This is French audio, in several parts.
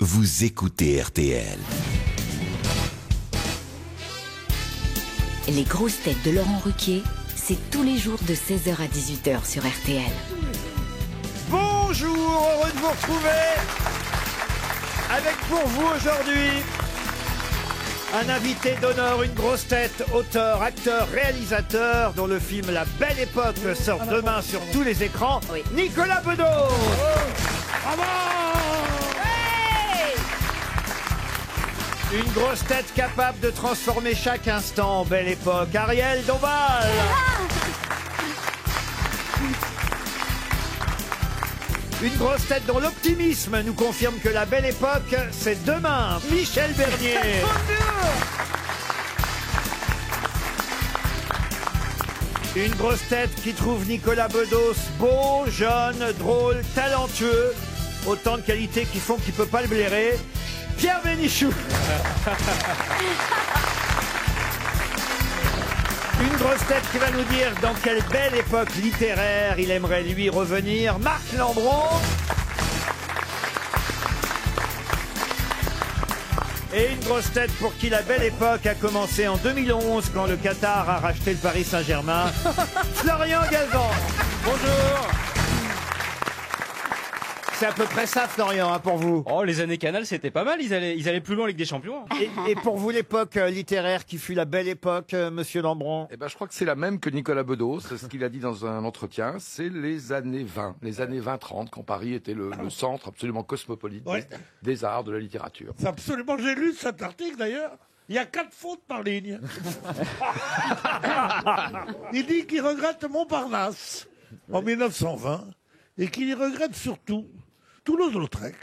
vous écoutez RTL. Les grosses têtes de Laurent Ruquier, c'est tous les jours de 16h à 18h sur RTL. Bonjour, heureux de vous retrouver avec pour vous aujourd'hui un invité d'honneur, une grosse tête, auteur, acteur, réalisateur dont le film La Belle Époque sort demain sur tous les écrans, oui. Nicolas Bedos. Bravo. Une grosse tête capable de transformer chaque instant en belle époque, Ariel Dombal. Une grosse tête dont l'optimisme nous confirme que la belle époque, c'est demain, Michel Bernier. Une grosse tête qui trouve Nicolas Bedos beau, jeune, drôle, talentueux. Autant de qualités qui font qu'il ne peut pas le blairer. Pierre Bénichou. Une grosse tête qui va nous dire dans quelle belle époque littéraire il aimerait lui revenir, Marc Lambron. Et une grosse tête pour qui la belle époque a commencé en 2011 quand le Qatar a racheté le Paris Saint-Germain, Florian Gazan. Bonjour. C'est à peu près ça, Florian, hein, pour vous. Oh, les années Canal, c'était pas mal. Ils allaient plus loin avec des champions. Et pour vous, l'époque littéraire qui fut la belle époque, monsieur Lambron? Eh ben, je crois que c'est la même que Nicolas Bedos. C'est ce qu'il a dit dans un entretien. C'est les années 20, les années 20-30, quand Paris était le centre absolument cosmopolite des arts, de la littérature. C'est absolument, j'ai lu cet article d'ailleurs. Il y a 4 fautes par ligne. Il dit qu'il regrette Montparnasse en 1920 et qu'il y regrette surtout Toulouse-Lautrec,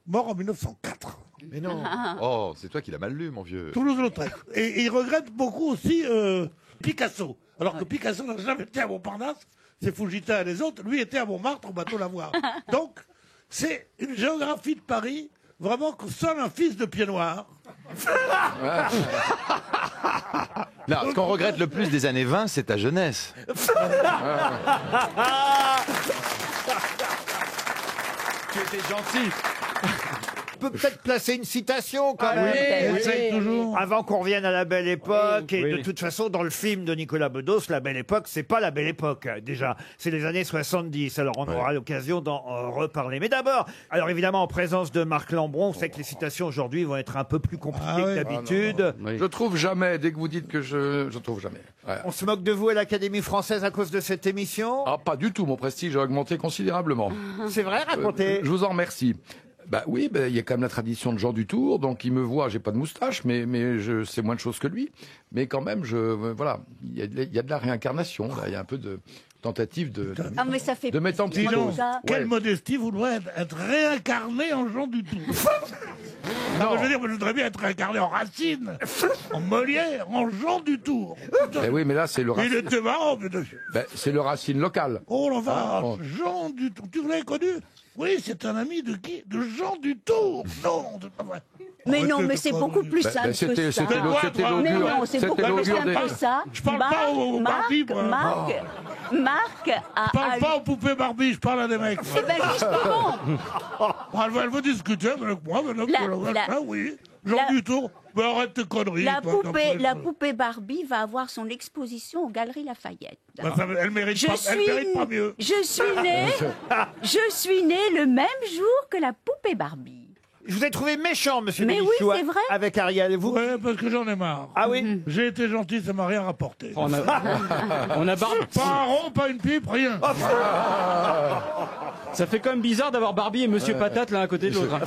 mort en 1904. Mais non. Oh, c'est toi qui l'as mal lu, mon vieux. Toulouse-Lautrec. Et il regrette beaucoup aussi Picasso. Alors que Picasso n'a jamais été à Montparnasse, c'est Fujita et les autres. Lui était à Montmartre au bateau Lavoir. Donc, c'est une géographie de Paris, vraiment que seul un fils de pied noir. Non, ce qu'on regrette le plus des années 20, c'est ta jeunesse. Tu étais gentil. On peut peut-être placer une citation quand même. Toujours. Avant qu'on revienne à la belle époque. Et de toute façon, dans le film de Nicolas Bedos, la belle époque, c'est pas la belle époque, déjà. C'est les années 70. Alors, on aura l'occasion d'en reparler. Mais d'abord, alors évidemment, en présence de Marc Lambron, on sait que les citations aujourd'hui vont être un peu plus compliquées que d'habitude. Je trouve jamais, dès que vous dites que je trouve jamais. Ouais. On se moque de vous à l'Académie française à cause de cette émission? Ah, pas du tout. Mon prestige a augmenté considérablement. C'est vrai, racontez. Je vous en remercie. Bah oui, il y a quand même la tradition de Jean Dutour, donc il me voit, j'ai pas de moustache, mais je sais moins de choses que lui. Mais quand même, voilà, il y a de la réincarnation, là, il y a un peu de tentative de mais ça fait mettre en petite chose. Quelle modestie, vous devez être réincarné en Jean Dutour. Non, je veux dire, je voudrais bien être réincarné en Racine, en Molière, en Jean Dutour. Eh oui, mais là, c'est le Racine. Il était marrant, c'est le Racine local. Oh la vache, Jean Dutour, tu l'avais connu? Oui, c'est un ami de qui? De Jean Dutour. Non, c'est pas vrai. Mais non, mais c'est beaucoup plus simple que ça. C'était l'augure. Mais non, c'est beaucoup plus simple que ça. Je parle pas aux Barbie, moi. Marc a... Je parle pas aux poupées Barbie, je parle à des mecs. Eh ben justement. Elle veut discuter avec moi, oui. Jean Dutour, mais arrête tes conneries. La poupée Barbie va avoir son exposition aux Galeries Lafayette. Elle mérite pas mieux. Je suis né le même jour que la poupée Barbie. Je vous ai trouvé méchant, monsieur Mais Bénichou, oui, c'est vrai. Avec Ariel. Vous... Ouais, parce que j'en ai marre. Ah oui. J'ai été gentil, ça m'a rien rapporté. On a Barbie. Pas un rond, pas une pipe, rien. Ça fait quand même bizarre d'avoir Barbie et Monsieur Patate l'un à côté de l'autre.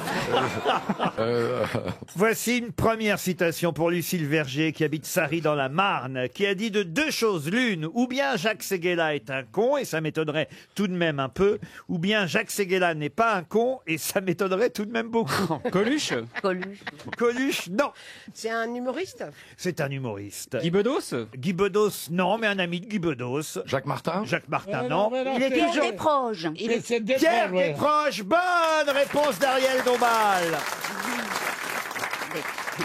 Voici une première citation pour Lucille Verger, qui habite Sarry dans la Marne, qui a dit de deux choses l'une. Ou bien Jacques Séguéla est un con, et ça m'étonnerait tout de même un peu. Ou bien Jacques Séguéla n'est pas un con, et ça m'étonnerait tout de même beaucoup. Coluche. Coluche, non. C'est un humoriste? C'est un humoriste. Guy Bedos. Guy Bedos, non, mais un ami de Guy Bedos. Jacques Martin. Jacques Martin, non. Il est Pierre Desproges. Pierre Desproges, bonne réponse d'Ariel Dombal.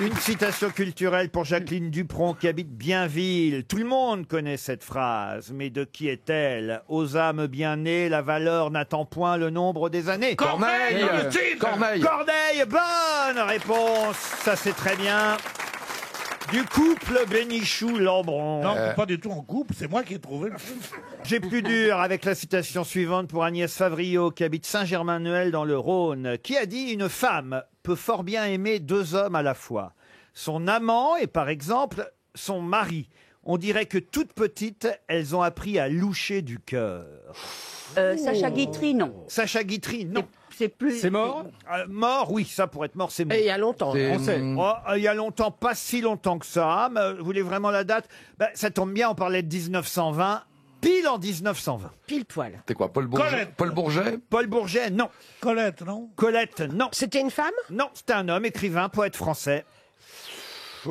Une citation culturelle pour Jacqueline Dupron qui habite Bienville. Tout le monde connaît cette phrase, mais de qui est-elle? Aux âmes bien nées, la valeur n'attend point le nombre des années. Corneille, Corneille. Corneille, bonne réponse. Ça c'est très bien. Du couple Bénichou-Lambron. Non, pas du tout en couple, c'est moi qui ai trouvé le film. J'ai plus dur avec la citation suivante pour Agnès Favrio qui habite Saint-Germain-Neuel dans le Rhône, qui a dit: une femme peut fort bien aimer deux hommes à la fois. Son amant et par exemple son mari. On dirait que toutes petites, elles ont appris à loucher du cœur. Sacha Guitry, non. Sacha Guitry, non. C'est plus. C'est mort? Mort, oui, ça pour être mort, c'est mort. Et il y a longtemps. C'est- On sait. Oh, il y a longtemps, pas si longtemps que ça. Mais vous voulez vraiment la date? Ça tombe bien, on parlait de 1920. Pile en 1920. Pile poil. C'est quoi, Paul Bourget? Colette. Paul Bourget? Paul Bourget, non. Colette, non? Colette, non. C'était une femme? Non, c'était un homme, écrivain, poète français.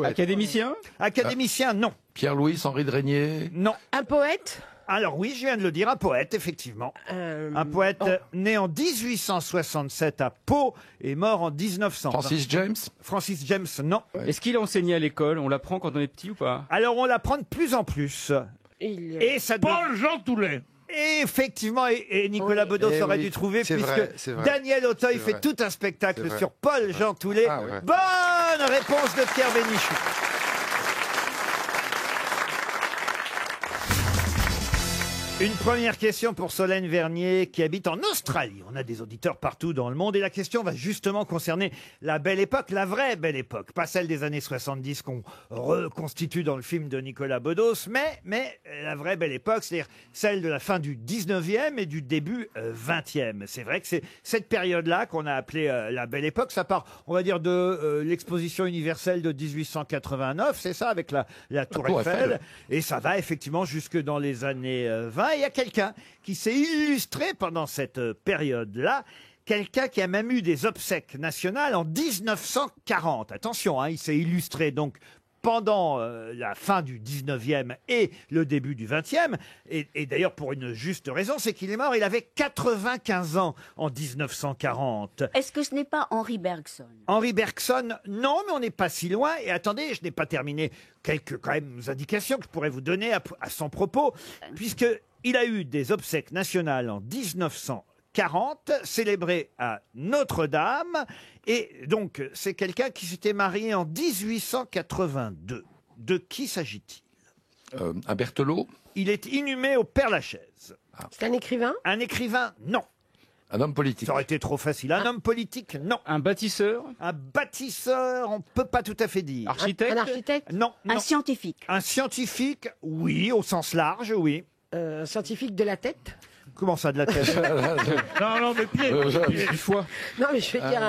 Académicien? Académicien, non. Pierre-Louis, Henri de Régnier? Non. Un poète? Alors oui, je viens de le dire, un poète, effectivement. Un poète né en 1867 à Pau et mort en 1900. Francis James? Francis James, non. Est-ce qu'il a enseigné à l'école? On l'apprend quand on est petit ou pas? Alors on l'apprend de plus en plus. Et ça doit... Paul-Jean Toulet. Et effectivement, et Nicolas Bedos Eh aurait oui, dû trouver, c'est puisque vrai, c'est vrai. Daniel Auteuil C'est fait vrai. tout un spectacle C'est vrai. sur Paul-Jean Toulet. Ah ouais. Bonne réponse de Pierre Bénichou. Une première question pour Solène Vernier qui habite en Australie. On a des auditeurs partout dans le monde et la question va justement concerner la belle époque, la vraie belle époque. Pas celle des années 70 qu'on reconstitue dans le film de Nicolas Bedos, mais la vraie belle époque, c'est-à-dire celle de la fin du 19e et du début 20e. C'est vrai que c'est cette période-là qu'on a appelée la belle époque. Ça part, on va dire, de l'exposition universelle de 1889, c'est ça, avec la Tour Eiffel. Et ça va effectivement jusque dans les années 20. Il y a quelqu'un qui s'est illustré pendant cette période-là, quelqu'un qui a même eu des obsèques nationales en 1940. Attention, il s'est illustré donc pendant la fin du 19e et le début du 20e. Et d'ailleurs, pour une juste raison, c'est qu'il est mort, il avait 95 ans en 1940. Est-ce que ce n'est pas Henri Bergson? Henri Bergson, non, mais on n'est pas si loin. Et attendez, je n'ai pas terminé quelques quand même indications que je pourrais vous donner à son propos, puisque il a eu des obsèques nationales en 1940, célébrées à Notre-Dame. Et donc, c'est quelqu'un qui s'était marié en 1882. De qui s'agit-il? Un Berthelot? Il est inhumé au Père-Lachaise. C'est un écrivain? Un écrivain, non. Un homme politique? Ça aurait été trop facile. Un homme politique, non. Un bâtisseur? Un bâtisseur, on ne peut pas tout à fait dire. Architecte? Un architecte? Non, non. Un scientifique? Un scientifique, oui, au sens large, oui. Un scientifique de la tête? Comment ça, de la tête? Non, mais Pierre. Du foie? Non, mais je veux dire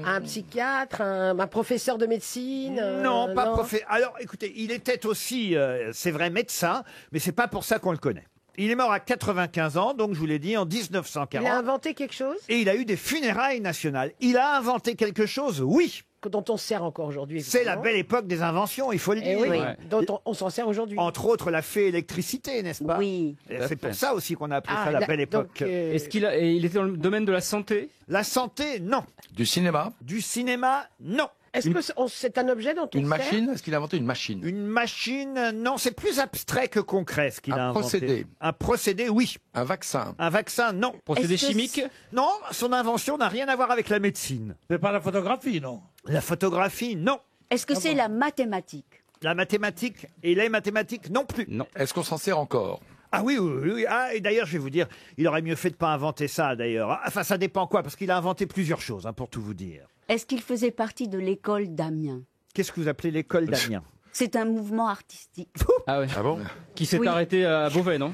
un psychiatre, un professeur de médecine. Non, pas professeur. Alors, écoutez, il était aussi, c'est vrai, médecin, mais c'est pas pour ça qu'on le connaît. Il est mort à 95 ans, donc je vous l'ai dit, en 1940. Il a inventé quelque chose Et il a eu des funérailles nationales. Il a inventé quelque chose, oui. dont on se sert encore aujourd'hui. C'est la belle époque des inventions, il faut le Eh dire. oui, Ouais. dont on s'en sert aujourd'hui. Entre autres, la fée électricité, n'est-ce pas? Oui. Et c'est pour ça aussi qu'on a appelé Ah, ça la belle époque. donc, Est-ce qu'il a, et il était dans le domaine de la santé? La santé, non. Du cinéma? Du cinéma, non. Est-ce que c'est un objet dont on Une se sert machine? Est-ce qu'il a inventé une machine? Une machine, non, c'est plus abstrait que concret ce qu'il Un a inventé. procédé. Un procédé, oui. Un vaccin? Un vaccin, non. Procédé Est-ce que chimique? Non, son invention n'a rien à voir avec la médecine. C'est pas la photographie, non? La photographie, non. Est-ce que c'est la mathématique? La mathématique et les mathématiques non plus. Non. Est-ce qu'on s'en sert encore? Ah oui, oui, oui. Ah, et d'ailleurs, je vais vous dire, il aurait mieux fait de pas inventer ça, d'ailleurs. Enfin, ça dépend quoi, parce qu'il a inventé plusieurs choses, pour tout vous dire. Est-ce qu'il faisait partie de l'école d'Amiens? Qu'est-ce que vous appelez l'école d'Amiens? C'est un mouvement artistique. Ah ouais. Ah bon? Qui s'est Oui. arrêté à Beauvais, non?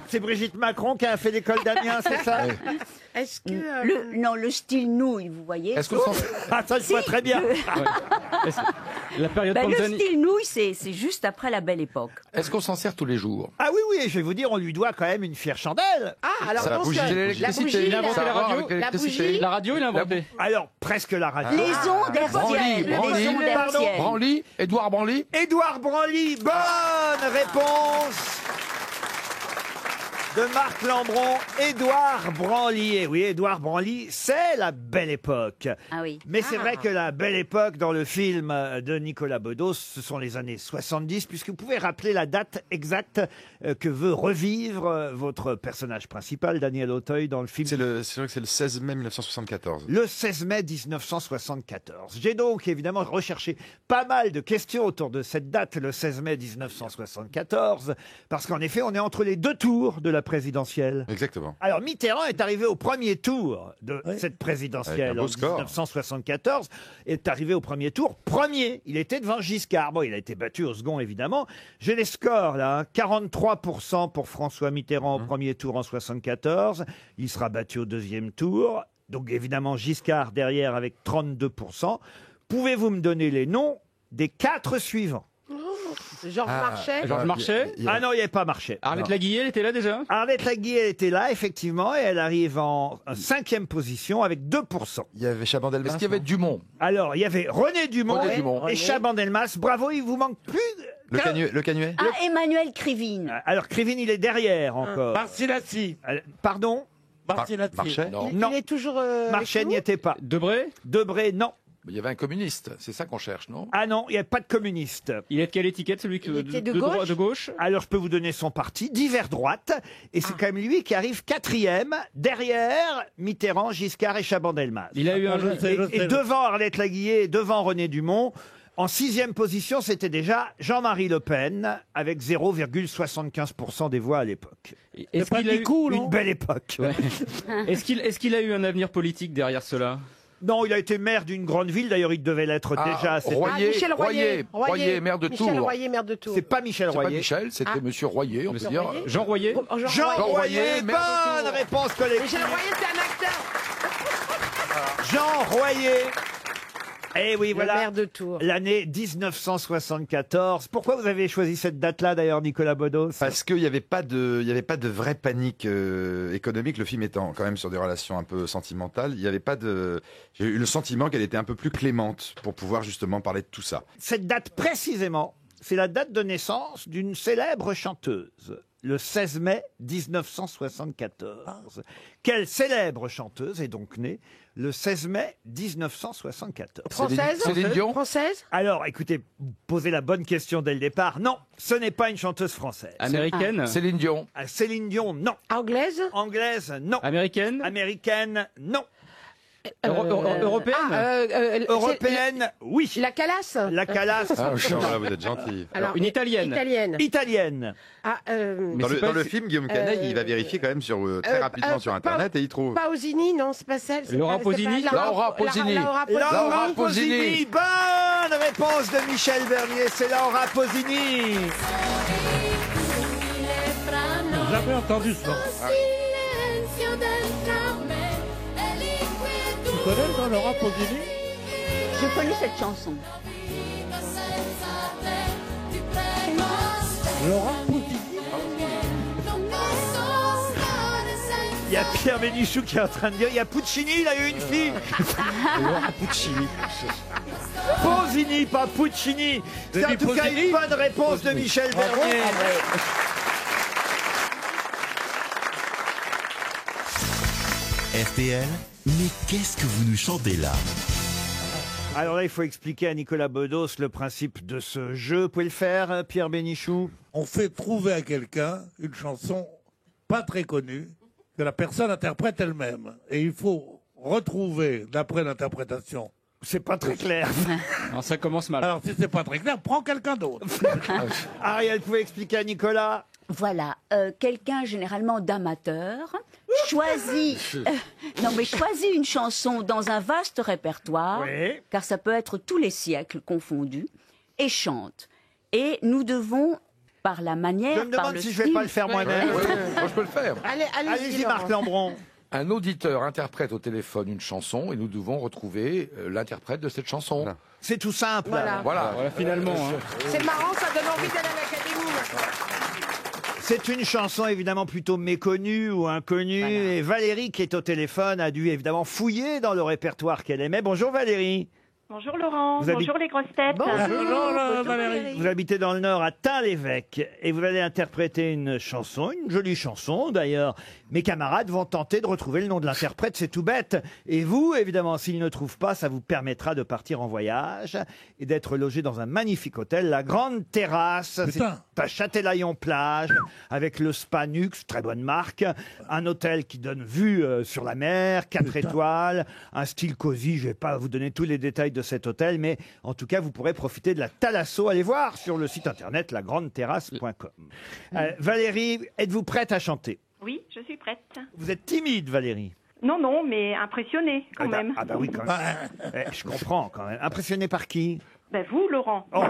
C'est Brigitte Macron qui a fait l'école d'Amiens, c'est ça? Est-ce que Le style nouille, vous voyez. Est-ce qu'on s'en Ah, ça, je vois très bien. La période Ben, le Panzani. style nouille, c'est juste après la belle époque. est-ce qu'on s'en sert tous les jours? Ah oui, oui, je vais vous dire, on lui doit quand même une fière chandelle. ah alors Ça va donc, bouger la l'électricité. bougie, Il a inventé Ça a la à voir radio, avec la l'électricité. bougie. La radio, il a inventé. Alors, presque la radio. Les ondes hertziennes. Branly, Les ondes pardon. hertziennes. Branly? Édouard Branly? Édouard Branly, bonne réponse de Marc Lambron, Édouard Branly. Et oui, Édouard Branly, c'est la belle époque. Ah oui. Mais c'est vrai que la belle époque dans le film de Nicolas Bedos, ce sont les années 70, puisque vous pouvez rappeler la date exacte que veut revivre votre personnage principal, Daniel Auteuil, dans le film. C'est vrai que c'est le 16 mai 1974. Le 16 mai 1974. J'ai donc évidemment recherché pas mal de questions autour de cette date, le 16 mai 1974, parce qu'en effet, on est entre les deux tours de la présidentielle. Exactement. Alors Mitterrand est arrivé au premier tour de cette présidentielle Avec un beau en score. 1974, est arrivé au premier tour, premier. Il était devant Giscard. Bon, il a été battu au second, évidemment. J'ai les scores, là. 43% pour François Mitterrand au premier tour en 74. Il sera battu au deuxième tour. Donc, évidemment, Giscard derrière avec 32%. Pouvez-vous me donner les noms des 4 suivants? Georges Marchais. Georges Marchais. Ah non, il n'y avait pas Marchais. Arlette Laguillet, elle était là déjà. Arlette Laguillet, elle était là, effectivement, et elle arrive en 5e position avec 2%. Il y avait Chaban-Delmas. Est-ce qu'il y avait Dumont? Alors, il y avait René Dumont, René Dumont. et Chaban-Delmas. Bravo, il vous manque plus... Le Canuet. Ah, Emmanuel Krivine. Alors, Krivine, il est derrière encore. Marcellassi. Pardon? Marcellassi. Marchais. Non. Non. Il est toujours. Marchais n'y était pas. Debré. Debré, non. Il y avait un communiste, c'est ça qu'on cherche, non? Ah non, il n'y a pas de communiste. Il est de quelle étiquette, celui Il était de droite, gauche de gauche? Alors, je peux vous donner son parti, divers droite, et c'est quand même lui qui arrive 4e, derrière Mitterrand, Giscard et Chaban-Delmas. Il a eu un... Je sais, Et devant Arlette Laguillet et devant René Dumont, en 6e position, c'était déjà Jean-Marie Le Pen, avec 0,75% des voix à l'époque. Est-ce pas qu'il a eu... Nicou, Une non? belle époque. Ouais. Est-ce qu'il a eu un avenir politique derrière cela? Non, il a été maire d'une grande ville, d'ailleurs il devait l'être déjà. à cette- Royer, Michel Royer. Royer, maire de Michel Tours. Royer, maire de Tours. C'est pas Michel C'est pas Royer. Michel, c'était Monsieur Royer, on peut dire. Royer. Jean Royer. Oh, Jean Jean Royer. Royer, maire de bonne Tours. réponse collective. Michel Royer, c'est un acteur. Jean Royer. Eh oui, Le voilà. maire de Tours. L'année 1974. Pourquoi vous avez choisi cette date-là, d'ailleurs, Nicolas Bedos? Parce qu'il n'y avait pas de vraie panique économique. Le film étant quand même sur des relations un peu sentimentales, il y avait pas de. J'ai eu le sentiment qu'elle était un peu plus clémente pour pouvoir justement parler de tout ça. Cette date précisément, c'est la date de naissance d'une célèbre chanteuse. Le 16 mai 1974. Quelle célèbre chanteuse est donc née le 16 mai 1974? Française. Céline Dion. Française. Alors, écoutez, posez la bonne question dès le départ. Non, ce n'est pas une chanteuse française. Américaine. Céline Dion. Céline Dion, non. Anglaise. Anglaise, non. Américaine. Américaine, non. Européenne. Européenne, oui. La Calasse. La Calasse, Ah, vous êtes gentil. Une Italienne. Italienne. italienne. Ah, Dans c'est dans pas- le film, Guillaume Canet, il va vérifier quand même très rapidement sur Internet et il trouve. Pausini, non, c'est pas celle. c'est Laura pas- c'est pas- Pausini. Laura Pausini. Laura Pausini. Laura Pausini. Pausini. Bonne réponse de Michel Bernier. C'est Laura Pausini. J'ai jamais entendu ça. Tu connais le nom Laura Pausini? Je connais cette chanson. Laura Pausini. Il y a Pierre Bénichou qui est en train de dire, il y a Puccini, il a eu une fille. Laura Puccini. Pausini, pas Puccini. C'est en dit tout cas Pausini. une bonne réponse de Michel Bernier. RTL, mais qu'est-ce que vous nous chantez là? Alors là, il faut expliquer à Nicolas Bedos le principe de ce jeu. Vous pouvez le faire, Pierre Bénichou? On fait trouver à quelqu'un une chanson pas très connue que la personne interprète elle-même. Et il faut retrouver, d'après l'interprétation. C'est pas très clair. Alors, ça commence mal. Alors si c'est pas très clair, prends quelqu'un d'autre. Ariel, vous pouvez expliquer à Nicolas? Voilà, quelqu'un généralement d'amateur choisit, choisit une chanson dans un vaste répertoire, Oui. car ça peut être tous les siècles confondus, et chante. Et nous devons, par la manière, Je me par demande le si je vais style- pas le faire moi-même. Moi, je peux le faire. Allez-y, Marc Lambron. Un auditeur interprète au téléphone une chanson et nous devons retrouver l'interprète de cette chanson. Voilà. C'est tout simple. Voilà. Voilà. Voilà, finalement. Hein. C'est marrant, ça donne envie d'aller à l'académie. C'est une chanson évidemment plutôt méconnue ou inconnue. Voilà. Et Valérie, qui est au téléphone, a dû évidemment fouiller dans le répertoire qu'elle aimait. Bonjour Valérie. Bonjour Laurent, Vous bonjour les grosses têtes. Bonjour, Valérie. Vous habitez dans le Nord, à Tain-l'Évêque, et vous allez interpréter une chanson, une jolie chanson d'ailleurs. Mes camarades vont tenter de retrouver le nom de l'interprète, c'est tout bête. Et vous, évidemment, s'ils ne trouvent pas, ça vous permettra de partir en voyage et d'être logé dans un magnifique hôtel, la Grande Terrasse. C'est à Châtelaillon-Plage, avec le Spa Nux, très bonne marque. Un hôtel qui donne vue sur la mer, 4 étoiles, un style cosy. Je vais pas vous donner tous les détails de cet hôtel, mais en tout cas, vous pourrez profiter de la Thalasso. Allez voir sur le site internet lagrandeterrasse.com. Valérie, êtes-vous prête à chanter? Oui, je suis prête. Vous êtes timide, Valérie? Non, non, mais impressionnée quand même. Ah bah oui, quand même. Je comprends quand même. Impressionné par qui? Ben vous, Laurent. Oh.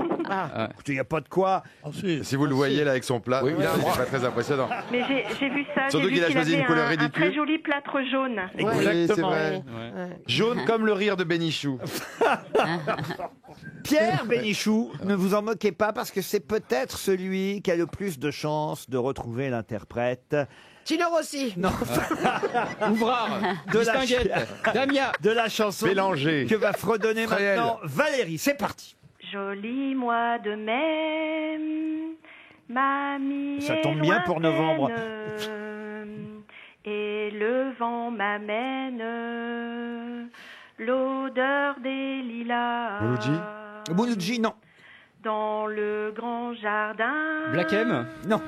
Écoutez, il n'y a pas de quoi. Si vous le voyez là avec son plat, Oui, là, c'est c'est pas très impressionnant. Mais j'ai vu ça. Surtout j'ai vu qu'il a choisi avait une couleur un ridicule. très joli plâtre jaune. Oui, c'est vrai. Jaune comme le rire de Bénichou. Pierre Bénichou, ne vous en moquez pas parce que c'est peut-être celui qui a le plus de chances de retrouver l'interprète. Tino Rossi. Non. Ouvrard, Distinguette, Damia. De la chanson Bélanger. que va fredonner Fréhel. maintenant Valérie. C'est parti. Joli mois de mai, mamie. Ça tombe bien pour novembre. Et le vent m'amène l'odeur des lilas. Mouloudji, non. Dans le grand jardin. Black M. Non.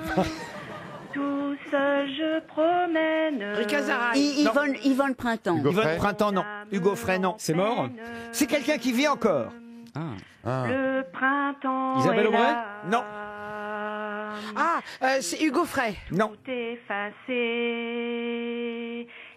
Tout seul je promène. Yvonne Printemps. Yvonne Printemps, non. Hugo Frey, non. C'est mort. C'est quelqu'un qui vit encore. Le printemps. Isabelle est Aubray là. Non. C'est Hugo Frey. Non. Tout effacé.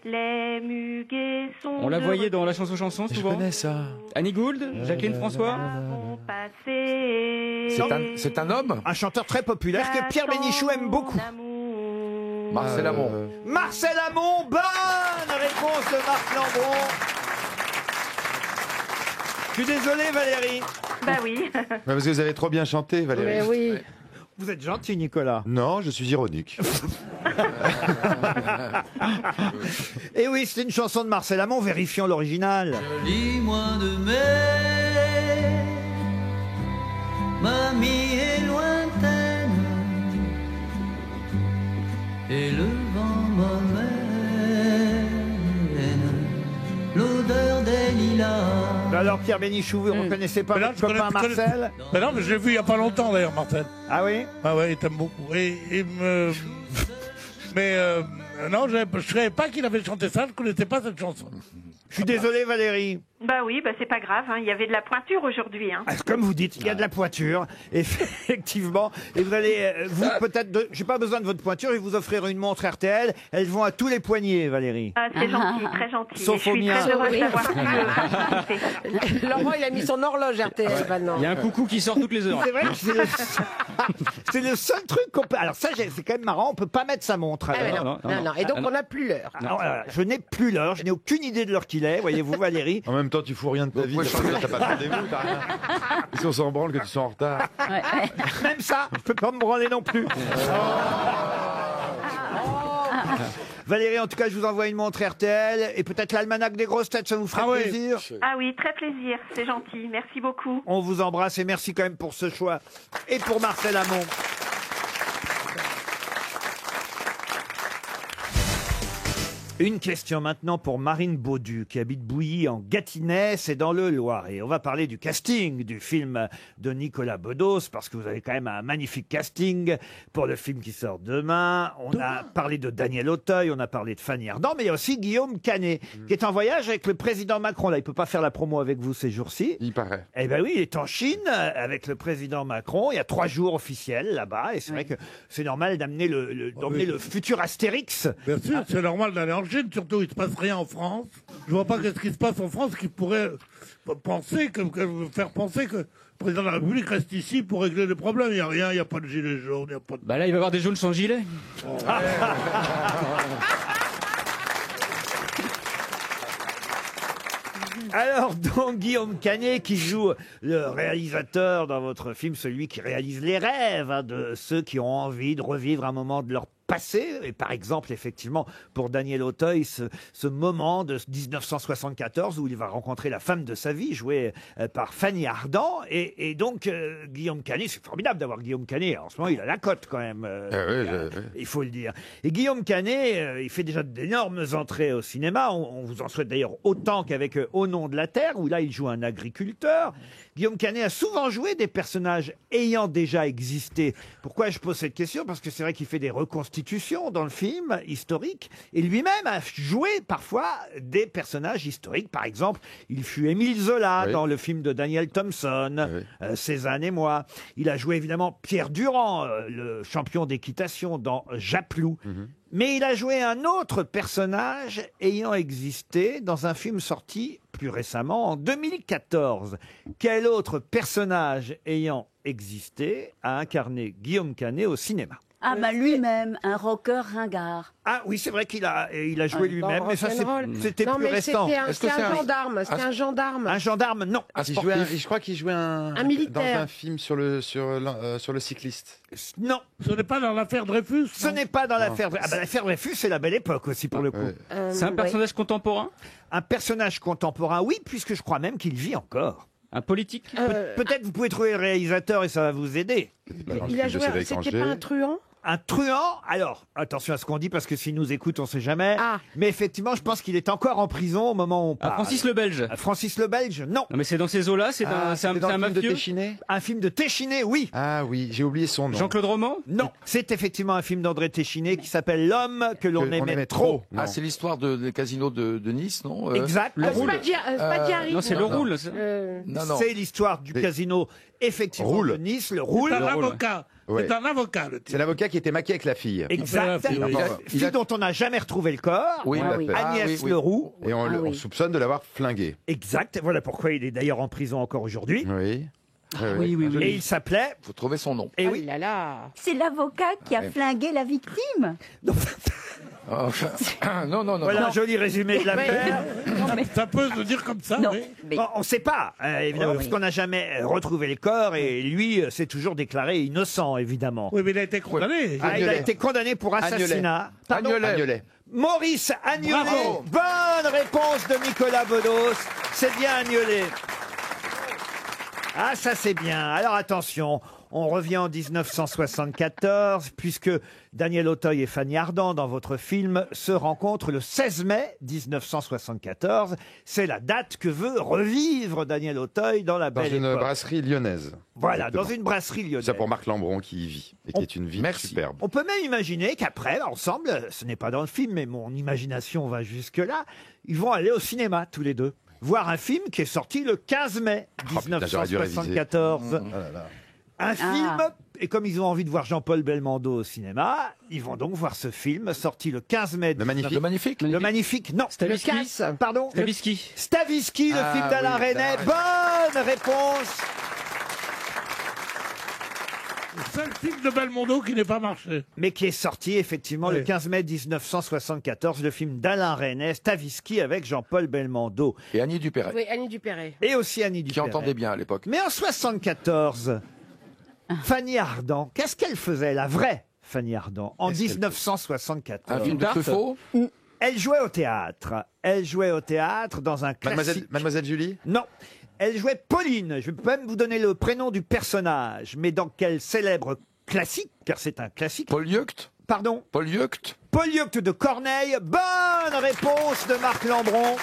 Les muguets sont. On la de voyait dans la chanson Je souvent. connais ça. Annie Gould, Jacqueline François. vont passer. C'est un homme? Un chanteur très populaire que Pierre Bénichou aime beaucoup. Marcel Amont. Marcel Amont, bonne réponse de Marc Lambron. Je suis désolé Valérie. Bah oui. Parce que vous avez trop bien chanté, Valérie. Mais oui. Vous êtes gentil Nicolas. Non, je suis ironique. Et oui, c'est une chanson de Marcel Amont, vérifions l'original. Joli mois de mai, mamie est lointaine, et le vent m'emmène l'odeur des lilas. Alors Pierre Bénichou, vous ne reconnaissez pas Mais là, votre je connais- copain je connais- Marcel? Mais non, mais je l'ai vu il n'y a pas longtemps d'ailleurs, Marcel. Ah oui? Ah ouais, il t'aime beaucoup. Mais non, je ne savais pas qu'il avait chanté ça, je ne connaissais pas cette chanson. Je suis désolé Valérie. Bah oui, bah c'est pas grave. Hein. Il y avait de la pointure aujourd'hui. Hein. Comme vous dites, il y a de la pointure, effectivement. Et vous allez, vous peut-être, j'ai pas besoin de votre pointure, je vais vous offrir une montre RTL. Elles vont à tous les poignets, Valérie. Ah, c'est gentil, très gentil. Sauf Et je au suis mien. très heureuse Oui. d'avoir pu participer. Laurent, il a mis son horloge RTL maintenant. Il y a un coucou qui sort toutes les heures. C'est vrai que c'est le seul truc qu'on peut. Alors ça, c'est quand même marrant. On peut pas mettre sa montre. Ah, mais Alors. non. Et donc, on n'a plus l'heure. Alors, je n'ai plus l'heure. Je n'ai aucune idée de l'heure qu'il est. Voyez-vous, Valérie. En même temps, tu fous rien de ta vie. T'as pas de rendez-vous, t'as rien. Si on s'en branle que tu sois en retard. Même ça, je peux pas me branler non plus. Valérie, en tout cas, je vous envoie une montre RTL et peut-être l'almanach des grosses têtes, ça vous ferait plaisir. Ah oui, très plaisir, c'est gentil. Merci beaucoup. On vous embrasse et merci quand même pour ce choix. Et pour Marcel Amont. Une question maintenant pour Marine Baudu, qui habite Bouilly en Gâtinais, c'est dans le Loiret. On va parler du casting du film de Nicolas Bedos, parce que vous avez quand même un magnifique casting pour le film qui sort demain. On a parlé de Daniel Auteuil, on a parlé de Fanny Ardant, mais il y a aussi Guillaume Canet, qui est en voyage avec le président Macron. Là, il peut pas faire la promo avec vous ces jours-ci. Il paraît. Eh ben oui, il est en Chine avec le président Macron. Il y a 3 jours officiels là-bas, et c'est vrai que c'est normal d'emmener d'emmener le futur Astérix. Bien sûr, c'est normal d'aller en Chine, surtout il ne se passe rien en France. Je vois pas qu'est-ce qui se passe en France qui pourrait faire penser que le président de la République reste ici pour régler les problèmes. Il n'y a rien, il n'y a pas de gilet jaune, il n'y a pas de... Bah là, il va y avoir des jaunes sans gilet. Alors donc Guillaume Canet qui joue le réalisateur dans votre film, celui qui réalise les rêves de ceux qui ont envie de revivre un moment de leur passé. Et par exemple, effectivement, pour Daniel Auteuil, ce moment de 1974 où il va rencontrer la femme de sa vie, jouée par Fanny Ardant. Et donc, Guillaume Canet, c'est formidable d'avoir Guillaume Canet. En ce moment, il a la cote quand même. Il faut le dire. Et Guillaume Canet, il fait déjà d'énormes entrées au cinéma. On vous en souhaite d'ailleurs autant qu'avec Au nom de la terre, où là, il joue un agriculteur. Guillaume Canet a souvent joué des personnages ayant déjà existé. Pourquoi je pose cette question? Parce que c'est vrai qu'il fait des reconstitutions dans le film historique. Et lui-même a joué parfois des personnages historiques. Par exemple, il fut Émile Zola dans le film de Daniel Thompson, Cézanne et moi. Il a joué évidemment Pierre Durand, le champion d'équitation dans Japlou. Mais il a joué un autre personnage ayant existé dans un film sorti plus récemment, en 2014. Quel autre personnage ayant existé a incarné Guillaume Canet au cinéma? Ah, bah lui-même, un rocker ringard. Ah oui, c'est vrai qu'il a joué lui-même, mais ça c'était Non, plus mais récent. c'était un gendarme. C'était un gendarme. Un gendarme, non. Je crois qu'il jouait Un militaire. dans un film sur le cycliste. Non. Ce n'est pas dans l'affaire Dreyfus. Ce n'est pas dans l'affaire. Ah bah, l'affaire Dreyfus, c'est la belle époque aussi pour le coup. C'est un personnage contemporain? Un personnage contemporain, oui, puisque je crois même qu'il vit encore. Un politique? Peut-être vous pouvez trouver le réalisateur et ça va vous aider. Il a joué. C'était pas un truand? Un truand? Alors, attention à ce qu'on dit parce que s'il nous écoute, on ne sait jamais. Mais effectivement, je pense qu'il est encore en prison au moment où on parle. Francis le Belge? Francis le Belge, non. Non, mais c'est dans ces eaux-là, c'est un mafieux? de Téchiné. Un film de Téchiné, oui. Ah oui, j'ai oublié son nom. Jean-Claude Roman? Non, c'est effectivement un film d'André Téchiné qui s'appelle L'homme que l'on aimait trop. Ah, c'est l'histoire des casinos de Nice, non Exact. Spaghiari. Non, c'est le Roule. Non. C'est l'histoire du casino, effectivement, de Nice, le Roule. C'est un avocat. Ouais. C'est un avocat, le type. C'est l'avocat qui était maquillé avec la fille. Exact. Fille dont on n'a jamais retrouvé le corps. Oui, Agnès Leroux. Et on soupçonne de l'avoir flingué. Exact. Voilà pourquoi il est d'ailleurs en prison encore aujourd'hui. Oui. Et il s'appelait. Faut trouver son nom. Et oui. Là là. C'est l'avocat qui a flingué la victime. Non. Voilà un joli résumé de l'affaire. Ça peut se dire comme ça, oui. Bon, on ne sait pas, évidemment, parce qu'on n'a jamais retrouvé le corps et lui s'est toujours déclaré innocent, évidemment. Oui, mais il a été condamné. Il a été condamné pour assassinat. Agnolet. Maurice Agnolet. Bravo. Bonne réponse de Nicolas Bedos. C'est bien Agnolet. Ah, ça c'est bien. Alors attention, on revient en 1974, puisque Daniel Auteuil et Fanny Ardant, dans votre film, se rencontrent le 16 mai 1974. C'est la date que veut revivre Daniel Auteuil dans la Dans belle une époque. brasserie lyonnaise. Voilà, Exactement. dans une brasserie lyonnaise. C'est pour Marc Lambron qui y vit et qui est une vie superbe. On peut même imaginer qu'après, ensemble, ce n'est pas dans le film, mais mon imagination va jusque-là, ils vont aller au cinéma tous les deux. Voir un film qui est sorti le 15 mai j'aurais dû réviser. 1974. Un film, et comme ils ont envie de voir Jean-Paul Belmondo au cinéma, ils vont donc voir ce film sorti le 15 mai. Le Magnifique. Le Magnifique, non. Stavisky. Pardon. Stavisky. Stavisky, le film d'Alain Resnais. Bonne réponse. Le seul film de Belmondo qui n'est pas marché. Mais qui est sorti effectivement le 15 mai 1974, le film d'Alain Resnais, Stavisky avec Jean-Paul Belmondo. Et Annie Dupéret. Oui, Annie Dupéret. Et aussi Annie Dupéret. Qui entendait bien à l'époque. Mais en 74, Fanny Ardant, qu'est-ce qu'elle faisait, la vraie Fanny Ardant, en 1974? Un film de Truffaut. Elle jouait au théâtre. Elle jouait au théâtre dans un classique. Mademoiselle Julie. Non. Elle jouait Pauline. Je peux même vous donner le prénom du personnage. Mais dans quel célèbre classique, car c'est un classique. Paul Yucht. Pardon? Paul Yucht. Paul Yucht de Corneille. Bonne réponse de Marc Lambron.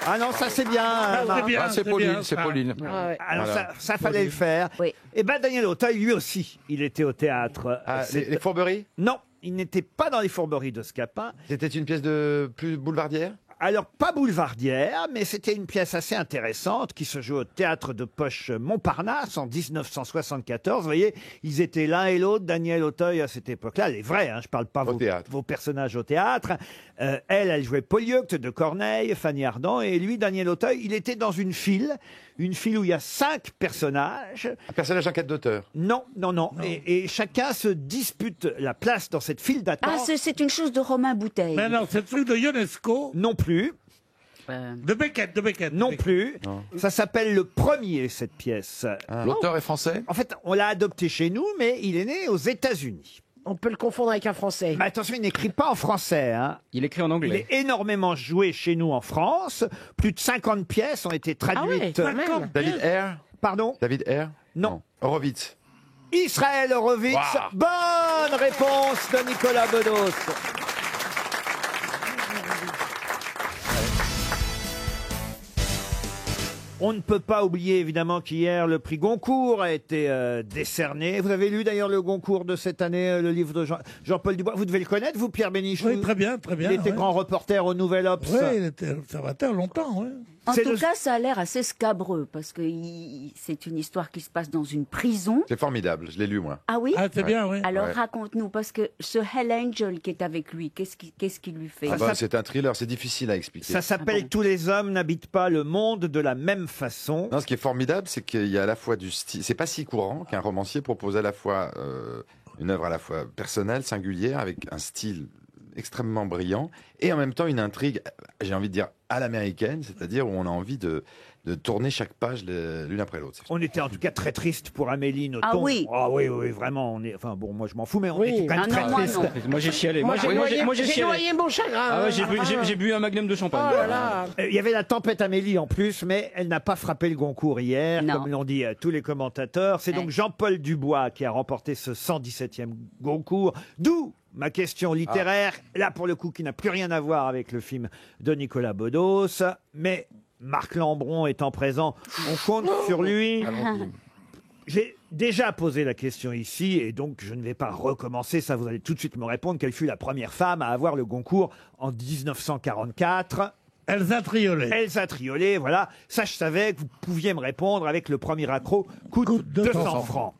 Ah non, ça c'est bien. C'est Pauline, c'est Pauline. Alors ça fallait le faire. Et ben Daniel Auteuil, lui aussi, il était au théâtre. Les Fourberies. Non, il n'était pas dans les Fourberies de Scapin. C'était une pièce de plus boulevardière. Alors, pas boulevardière, mais c'était une pièce assez intéressante qui se joue au théâtre de Poche Montparnasse en 1974. Vous voyez, ils étaient l'un et l'autre, Daniel Auteuil à cette époque-là, les vrais, je parle pas vos personnages au théâtre. Elle jouait Paul Yucht de Corneille, Fanny Ardant, et lui, Daniel Auteuil, il était dans une file où il y a 5 personnages. Un personnage en quête d'auteur. Non. Et chacun se dispute la place dans cette file d'attente. Ah, c'est une chose de Romain Bouteille. Mais non, c'est le truc de Ionesco. Non plus. De Beckett. Non plus. Ça s'appelle Le Premier, cette pièce. L'auteur est français? En fait, on l'a adopté chez nous, mais il est né aux États-Unis. On peut le confondre avec un Français. Mais attention, il n'écrit pas en français. Hein. Il écrit en anglais. Il est énormément joué chez nous en France. Plus de 50 pièces ont été traduites. Ah ouais, quand même. David Ayer. Pardon? David Ayer. Non. Horowitz. Israël Horowitz. Wow. Bonne réponse de Nicolas Bedos. On ne peut pas oublier évidemment qu'hier le prix Goncourt a été décerné. Vous avez lu d'ailleurs le Goncourt de cette année, le livre de Jean-Paul Dubois. Vous devez le connaître, vous, Pierre Bénichou? Oui, très bien, très bien. Il était grand reporter au Nouvel Obs. Oui, il était observateur longtemps, oui. En tout cas, ça a l'air assez scabreux parce que c'est une histoire qui se passe dans une prison. C'est formidable, je l'ai lu moi. Ah oui? Ah, c'est bien, oui. Alors Ouais. raconte-nous, parce que ce Hell Angel qui est avec lui, qu'est-ce qu'il lui fait? Ah bah, c'est un thriller, c'est difficile à expliquer. Ça s'appelle Tous les hommes n'habitent pas le monde de la même façon. Non, ce qui est formidable, c'est qu'il y a à la fois du style. C'est pas si courant qu'un romancier propose à la fois une œuvre à la fois personnelle, singulière, avec un style extrêmement brillant, et en même temps une intrigue, j'ai envie de dire, à l'américaine, c'est-à-dire où on a envie de tourner chaque page l'une après l'autre. On était en tout cas très triste pour Amélie Nothomb. Ah oui. Ah oui, oui, vraiment. On est... Enfin bon, moi je m'en fous, mais on Oui. était quand même Ah très non, moi, triste. non. Moi j'ai chialé. Moi, j'ai chialé. noyé mon chagrin. Ah ouais, j'ai bu un magnum de champagne. Oh là là. Il y avait la tempête Amélie en plus, mais elle n'a pas frappé le Goncourt hier, Non. comme l'ont dit tous les commentateurs. C'est donc Ouais. Jean-Paul Dubois qui a remporté ce 117e Goncourt, d'où ma question littéraire, là pour le coup qui n'a plus rien à voir avec le film de Nicolas Bedos, mais Marc Lambron étant présent, on compte sur lui. J'ai déjà posé la question ici, et donc je ne vais pas recommencer, ça vous allez tout de suite me répondre. Quelle fut la première femme à avoir le Goncourt en 1944 ? Elsa Triolet. Elsa Triolet, voilà. Ça, je savais que vous pouviez me répondre avec le premier accro, coûte 200 francs.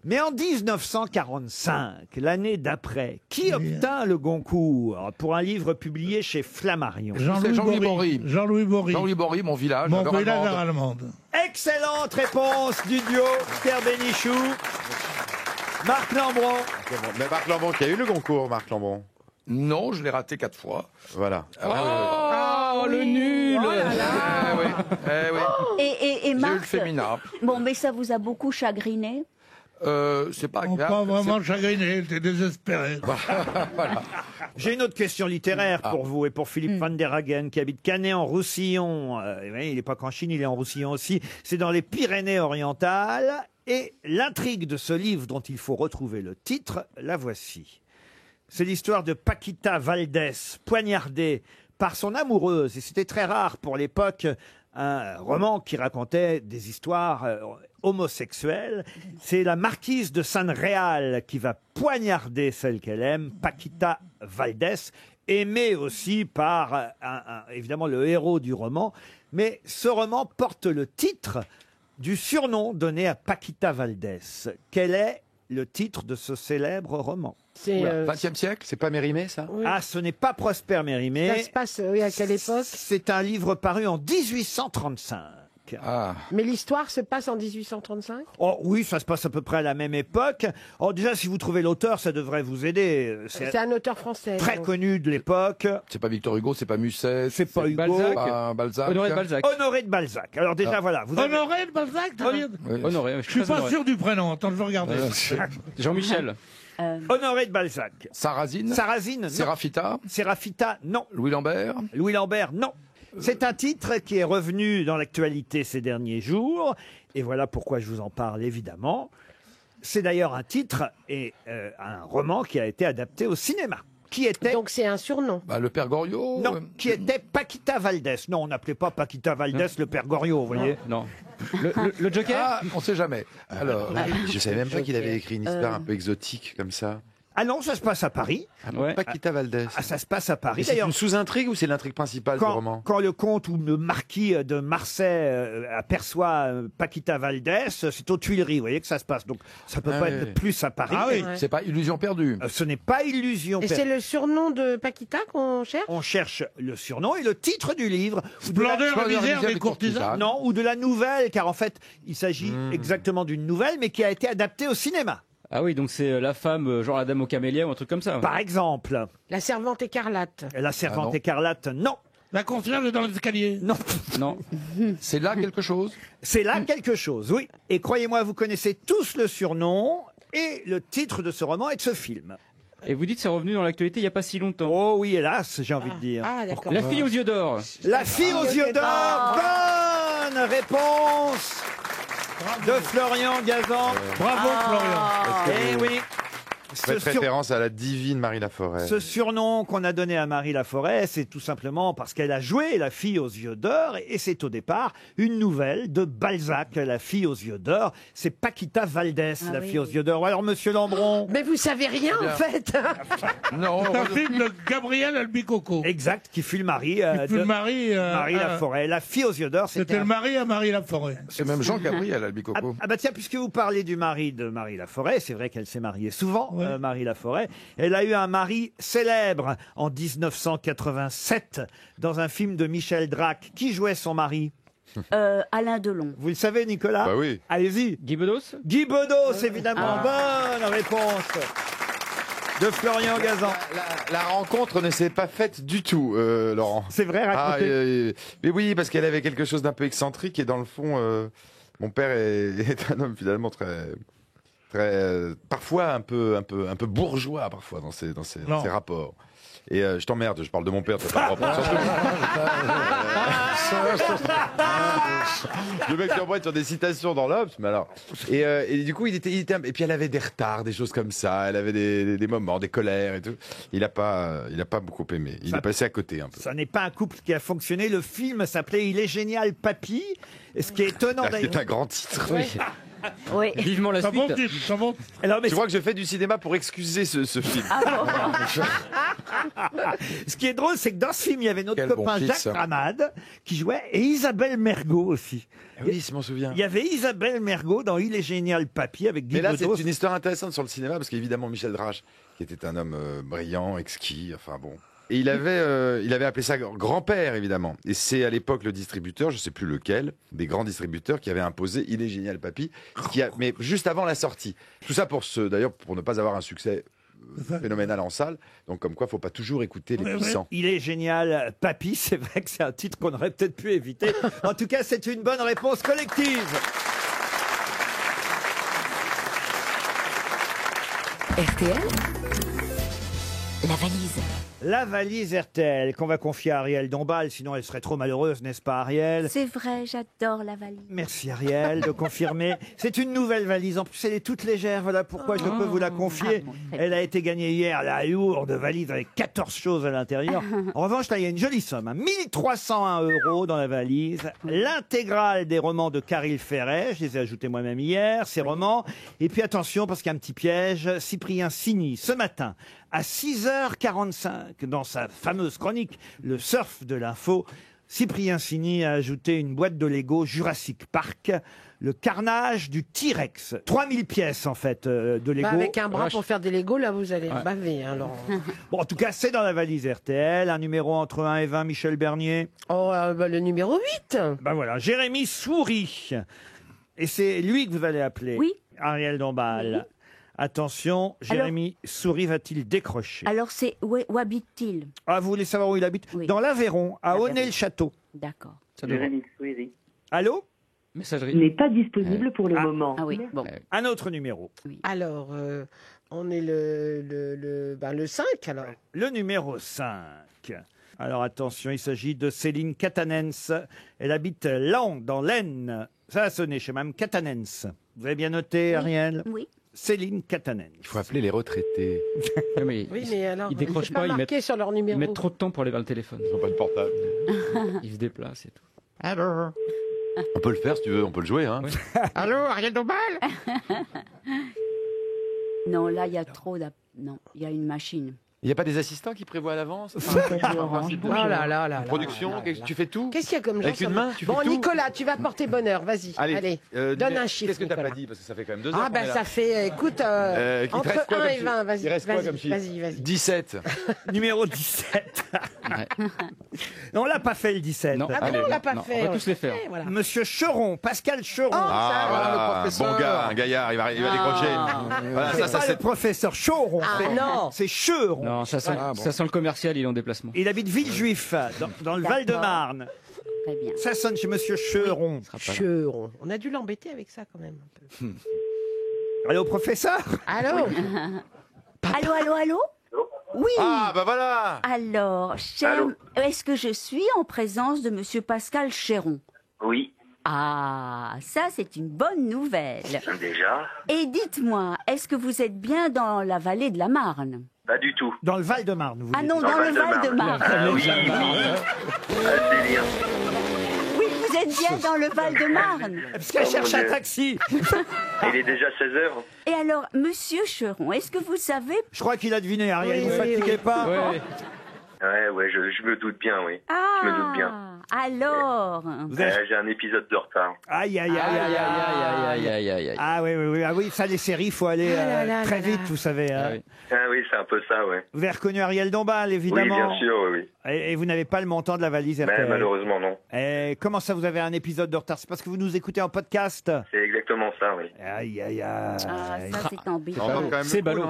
Mais en 1945, l'année d'après, qui obtint le Goncourt pour un livre publié chez Flammarion? Jean-Louis Bory. Jean-Louis Bory. Jean-Louis Bory, Mon village. Mon vers village Allemande. vers Allemande. Excellente réponse du duo Pierre Bénichou, Marc Lambron. Mais Marc Lambron qui a eu le Goncourt, Marc Lambron. Non, je l'ai raté 4 fois. Voilà. Oh, le nul. Eh oui, eh oui. Et J'ai eu le Marc, féminin. bon, mais ça vous a beaucoup chagriné? C'est pas On grave. pas vraiment chagriné, il était désespéré. J'ai une autre question littéraire pour vous et pour Philippe van der Hagen qui habite Canet en Roussillon. Il n'est pas qu'en Chine, il est en Roussillon aussi. C'est dans les Pyrénées-Orientales. Et l'intrigue de ce livre dont il faut retrouver le titre, la voici. C'est l'histoire de Paquita Valdés, poignardée par son amoureuse. Et c'était très rare pour l'époque, un roman qui racontait des histoires homosexuelles. C'est la marquise de San Real qui va poignarder celle qu'elle aime, Paquita Valdés, aimée aussi par, évidemment, le héros du roman. Mais ce roman porte le titre du surnom donné à Paquita Valdés. Quel est le titre de ce célèbre roman? C'est 20e siècle? C'est pas Mérimée, ça? oui. Ah, ce n'est pas Prosper Mérimée. Ça se passe oui, à quelle époque? C'est un livre paru en 1835. Ah. Mais l'histoire se passe en 1835? Oh oui, ça se passe à peu près à la même époque. Oh, déjà, si vous trouvez l'auteur, ça devrait vous aider. C'est un auteur français. très donc. connu de l'époque. C'est pas Victor Hugo, c'est pas Musset. C'est pas Hugo. Balzac. Pas Balzac. Honoré de Balzac. Honoré de Balzac. Alors déjà, voilà. Vous avez... Honoré de Balzac, t'as dit Oui. Honoré. Je suis pas sûr du prénom, attends, je vais regarder. Jean-Michel. Honoré de Balzac. Sarrazine. Sarrazine, non. Sérafita. Sérafita, non. Louis Lambert. Louis Lambert, non. C'est un titre qui est revenu dans l'actualité ces derniers jours, et voilà pourquoi je vous en parle évidemment. C'est d'ailleurs un titre et un roman qui a été adapté au cinéma. Qui était... Donc c'est un surnom. Bah, le père Goriot. Non, qui était Paquita Valdés. Non, on n'appelait pas Paquita Valdés le père Goriot, vous voyez. Non. Le Joker. Ah, on sait jamais. Alors. Je savais même pas qu'il avait écrit une histoire un peu exotique comme ça. Ah non, ça se passe à Paris. Ah non, Ouais. Paquita Valdés. Ah, ça se passe à Paris. Et c'est D'ailleurs, une sous-intrigue ou c'est l'intrigue principale du roman? quand le comte ou le marquis de Marsay aperçoit Paquita Valdés, c'est aux Tuileries, vous voyez que ça se passe. Donc ça peut pas être plus à Paris. Ah oui, Ouais. c'est pas Illusion perdue. Ce n'est pas Illusion Et perdue. c'est le surnom de Paquita qu'on cherche? On cherche le surnom et le titre du livre. Ou de la- Splendeur et misère des courtisans. Non, ou de la nouvelle, car en fait, il s'agit exactement d'une nouvelle, mais qui a été adaptée au cinéma. Ah oui, donc c'est la femme, genre la dame au camélia ou un truc comme ça. Par exemple, La servante écarlate. La Servante Ah non. écarlate, non. La concierge est dans l'escalier. Non. Non. C'est là quelque chose. C'est là quelque chose, oui. Et croyez-moi, vous connaissez tous le surnom et le titre de ce roman et de ce film. Et vous dites c'est revenu dans l'actualité il n'y a pas si longtemps. Oh oui, hélas, j'ai envie de dire. Ah, d'accord. La fille aux yeux d'or. La fille aux yeux d'or. Bonne réponse de Florian Gazan. Bravo, Florian. Eh oui. Faites référence à la divine Marie Laforêt. Ce surnom qu'on a donné à Marie Laforêt, c'est tout simplement parce qu'elle a joué la fille aux yeux d'or, et c'est au départ une nouvelle de Balzac, la fille aux yeux d'or. C'est Paquita Valdés, la fille aux yeux d'or. Alors, monsieur Lambron. Mais vous savez rien, en fait. Non. C'est un film de Gabriel Albicoco. Exact, qui fut le mari Qui fut le mari, Marie Laforêt. La fille aux yeux d'or, C'était le mari à Marie Laforêt. C'est même Jean Gabriel Albicoco. Ah bah tiens, puisque vous parlez du mari de Marie Laforêt, c'est vrai qu'elle s'est mariée souvent, Marie Laforêt. Elle a eu un mari célèbre en 1987 dans un film de Michel Drac. Qui jouait son mari? Alain Delon. Vous le savez, Nicolas? Bah oui. Allez-y. Guy Bedos. Guy Bedos, évidemment. Bonne réponse de Florian Gazan. La rencontre ne s'est pas faite du tout, Laurent. C'est vrai, racontez. Mais oui, parce qu'elle avait quelque chose d'un peu excentrique et dans le fond, mon père est un homme finalement très parfois un peu bourgeois parfois dans ses rapports. Et je t'emmerde, je parle de mon père, c'est pas propre. Le mec t'envoie sur des citations dans l'Obs, mais alors. Et du coup, il était et puis elle avait des retards, des choses comme ça. Elle avait des moments, des colères et tout. Il a pas beaucoup aimé. Il est passé à côté un peu. Ça n'est pas un couple qui a fonctionné. Le film s'appelait Il est génial, Papy. Et ce qui est étonnant C'est un grand titre. Oui. Vivement la suite. Alors, mais je crois que je fais du cinéma pour excuser ce film. Ce qui est drôle, c'est que dans ce film, il y avait notre Quel copain bon fils. Jacques Ramade qui jouait, et Isabelle Mergo aussi. Oui, je m'en souviens. Il y avait Isabelle Mergo dans Il est génial, Papy, avec Guy Mais là, Bedos. c'est une histoire intéressante sur le cinéma, parce qu'évidemment, Michel Drache, qui était un homme brillant, exquis, enfin bon. Et il avait appelé ça grand-père, évidemment. Et c'est à l'époque le distributeur, je ne sais plus lequel, des grands distributeurs, qui avait imposé Il est génial, Papy, mais juste avant la sortie. Tout ça pour ne pas avoir un succès phénoménal en salle. Donc, comme quoi, il ne faut pas toujours écouter les puissants. Il est génial, Papy. C'est vrai que c'est un titre qu'on aurait peut-être pu éviter. En tout cas, c'est une bonne réponse collective. RTL, la valise. La valise RTL qu'on va confier à Ariel Dombal, sinon elle serait trop malheureuse, n'est-ce pas Ariel? C'est vrai, j'adore la valise. Merci Ariel de confirmer. C'est une nouvelle valise, en plus elle est toute légère, voilà pourquoi je peux vous la confier. Elle a été gagnée hier, la lourde valise avec 14 choses à l'intérieur. En revanche, là il y a une jolie somme, 1301 € dans la valise, l'intégrale des romans de Caril Ferret, je les ai ajoutés moi-même hier, ces romans. Et puis attention, parce qu'il y a un petit piège, Cyprien Signy, ce matin, à 6h45, dans sa fameuse chronique, le surf de l'info, Cyprien Signy a ajouté une boîte de Lego Jurassic Park, le carnage du T-Rex. 3000 pièces, en fait, de Lego. Avec un bras pour faire des Lego, là, vous allez baver, hein, Laurent. Bon, en tout cas, c'est dans la valise RTL. Un numéro entre 1 et 20, Michel Bernier. Oh, le numéro 8. Ben voilà, Jérémy Souris. Et c'est lui que vous allez appeler. Oui. Ariel Dombal. Oui. Attention, Jérémy Souris va-t-il décrocher? Alors, où habite-t-il? Ah, vous voulez savoir où il habite? Dans l'Aveyron, à Aunay-le-Château. D'accord. Jérémy Souris. Allô? Messagerie. N'est pas disponible pour le moment. Ah oui, bon. Un autre numéro. Oui. Alors, on est le 5, alors. Le numéro 5. Alors attention, il s'agit de Céline Catanens. Elle habite Lan, dans l'Aisne. Ça a sonné chez Mme Catanens. Vous avez bien noté, Ariel? Oui. Céline Catanens. Il faut appeler les retraités. Mais Oui, mais alors, ils décrochent c'est pas, ils marqué sur leur numéro. ils mettent trop de temps pour aller vers le téléphone. Ils n'ont pas de portable. Ils se déplacent et tout. Alors. On peut le faire si tu veux, on peut le jouer. Hein. Allô, Ariel Dombal? Non, là, il y a trop Non, il y a une machine. Il n'y a pas des assistants qui prévoient à l'avance Oh là là là. Production, tu fais tout? Qu'est-ce qu'il y a comme gens Avec une main, tu fais Bon, tout? Nicolas, tu vas porter bonheur, vas-y. Allez, donne un chiffre. Qu'est-ce que t'as Nicolas. pas dit? Parce que ça fait quand même 2 heures. Ah, ben ça fait, écoute, il te reste entre quoi 1 comme et chiffre? 20, vas-y. Il reste quoi comme chiffre? Vas-y. 17. Numéro 17. On l'a pas fait le 17. Non. Ah, mais non, on l'a pas non, fait. on va tous les faire. fait, voilà. Monsieur Cheron, Pascal Cheron. Ah, voilà, le professeur. bon gars, un gaillard, il va décrocher. Voilà, C'est pas le professeur Choron. Ah, c'est- non. C'est Cheron. Non, ça sent, ça sent le commercial, il est en déplacement. Il habite Villejuif, dans le Val-de-Marne. Très bien. Ça sonne chez Monsieur Cheron. Cheron. On a dû l'embêter avec ça quand même. un peu. Allô, professeur? Allô. Allô, allô, allô? Oui. Ah, bah voilà. Alors, cher, est-ce que je suis en présence de Monsieur Pascal Chéron? Oui, Ah, ça c'est une bonne nouvelle. déjà. Et dites-moi, est-ce que vous êtes bien dans la vallée de la Marne? Pas du tout. Dans le Val-de-Marne, vous Ah dites. non, dans le Val-de-Marne. Ah oui, oui. Ah, c'est bien. Oui, vous êtes bien dans le Val-de-Marne. Parce qu'elle Oh, cherche mon un Dieu. taxi. Il est déjà 16h. Et alors, Monsieur Cheron, est-ce que vous savez... Je crois qu'il a deviné, Ariel. Oui, Ne vous oui, fatiguez pas. Ouais, je me doute bien, oui. Je me doute bien. Alors... Vous avez- J'ai un épisode de retard. Aïe, aïe, aïe, aïe, aïe. Ah oui, oui, oui. Ah oui, ça, les séries, il faut aller très vite, vous savez. Hein. Ah oui, c'est un peu ça, ouais. Vous avez reconnu Ariel Dombal, Oui, évidemment. bien sûr, oui. Et vous n'avez pas le montant de la valise Mais RTL. malheureusement, non. Et comment ça, vous avez un épisode de retard? C'est parce que vous nous écoutez en podcast? C'est exactement ça, oui. Aïe, aïe, aïe. Ah, ça c'est embêtant. C'est ballot.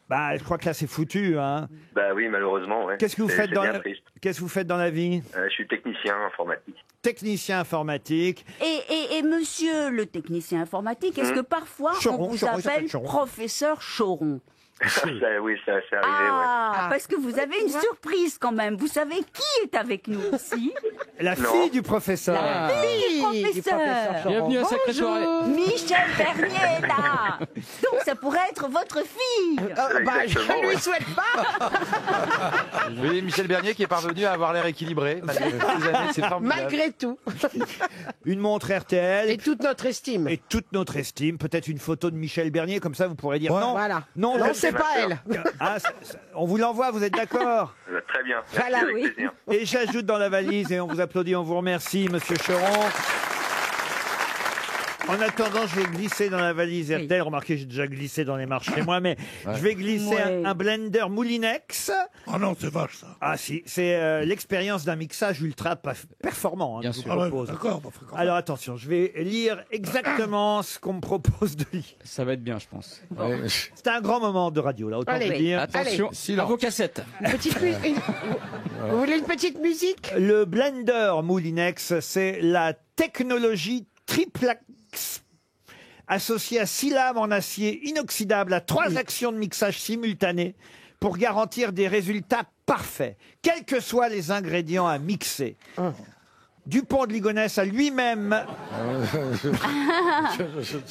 Bah, je crois que là, c'est foutu. Hein. Bah oui, malheureusement, ouais. Qu'est-ce que vous C'est- faites c'est dans bien la... triste. Qu'est-ce que vous faites dans la vie? Je suis technicien informatique. Technicien informatique. Et monsieur le technicien informatique, est-ce que parfois Choron, on vous Choron, il s'appelle appelle Choron. professeur Choron? Oui, ça c'est arrivé, Ah, parce que vous avez une surprise quand même. Vous savez qui est avec nous ici? La Non. fille du professeur. La fille du professeur. Bienvenue à Sacrée Bonjour. Soirée. Michel Bernier est là. Donc ça pourrait être votre fille. Bah, je Exactement, lui ouais. souhaite pas. Oui, Michel Bernier qui est parvenu à avoir l'air équilibré malgré toutes ces années, c'est formidable. Malgré tout. Une montre RTL. Et toute notre estime. Et toute notre estime. Peut-être une photo de Michel Bernier. Comme ça, vous pourrez dire non. Voilà. Non, Non, je- c'est pas elle. Ah, on vous l'envoie, vous êtes d'accord? Très bien. Merci, Voilà, avec oui. plaisir. Et j'ajoute dans la valise, et on vous applaudit, on vous remercie, Monsieur Cheron. En attendant, je vais glisser dans la valise RTL. Remarquez, j'ai déjà glissé dans les marches chez moi, mais je vais glisser Ouais. un blender Moulinex. Oh non, c'est vache ça. Ah si, c'est l'expérience d'un mixage ultra performant. Hein, Bien que je sûr. vous Ah ouais, propose. d'accord. bah, faut quand même. Alors attention, je vais lire exactement ce qu'on me propose de lire. Ça va être bien, je pense. C'est un grand moment de radio, là, autant Allez. vous dire. Attention, à vos cassettes. Une petite Vous voulez une petite musique? Le blender Moulinex, c'est la technologie triplex associée à 6 lames en acier inoxydable à 3 actions de mixage simultanées pour garantir des résultats parfaits, quels que soient les ingrédients à mixer. Dupont de Ligonnès a lui-même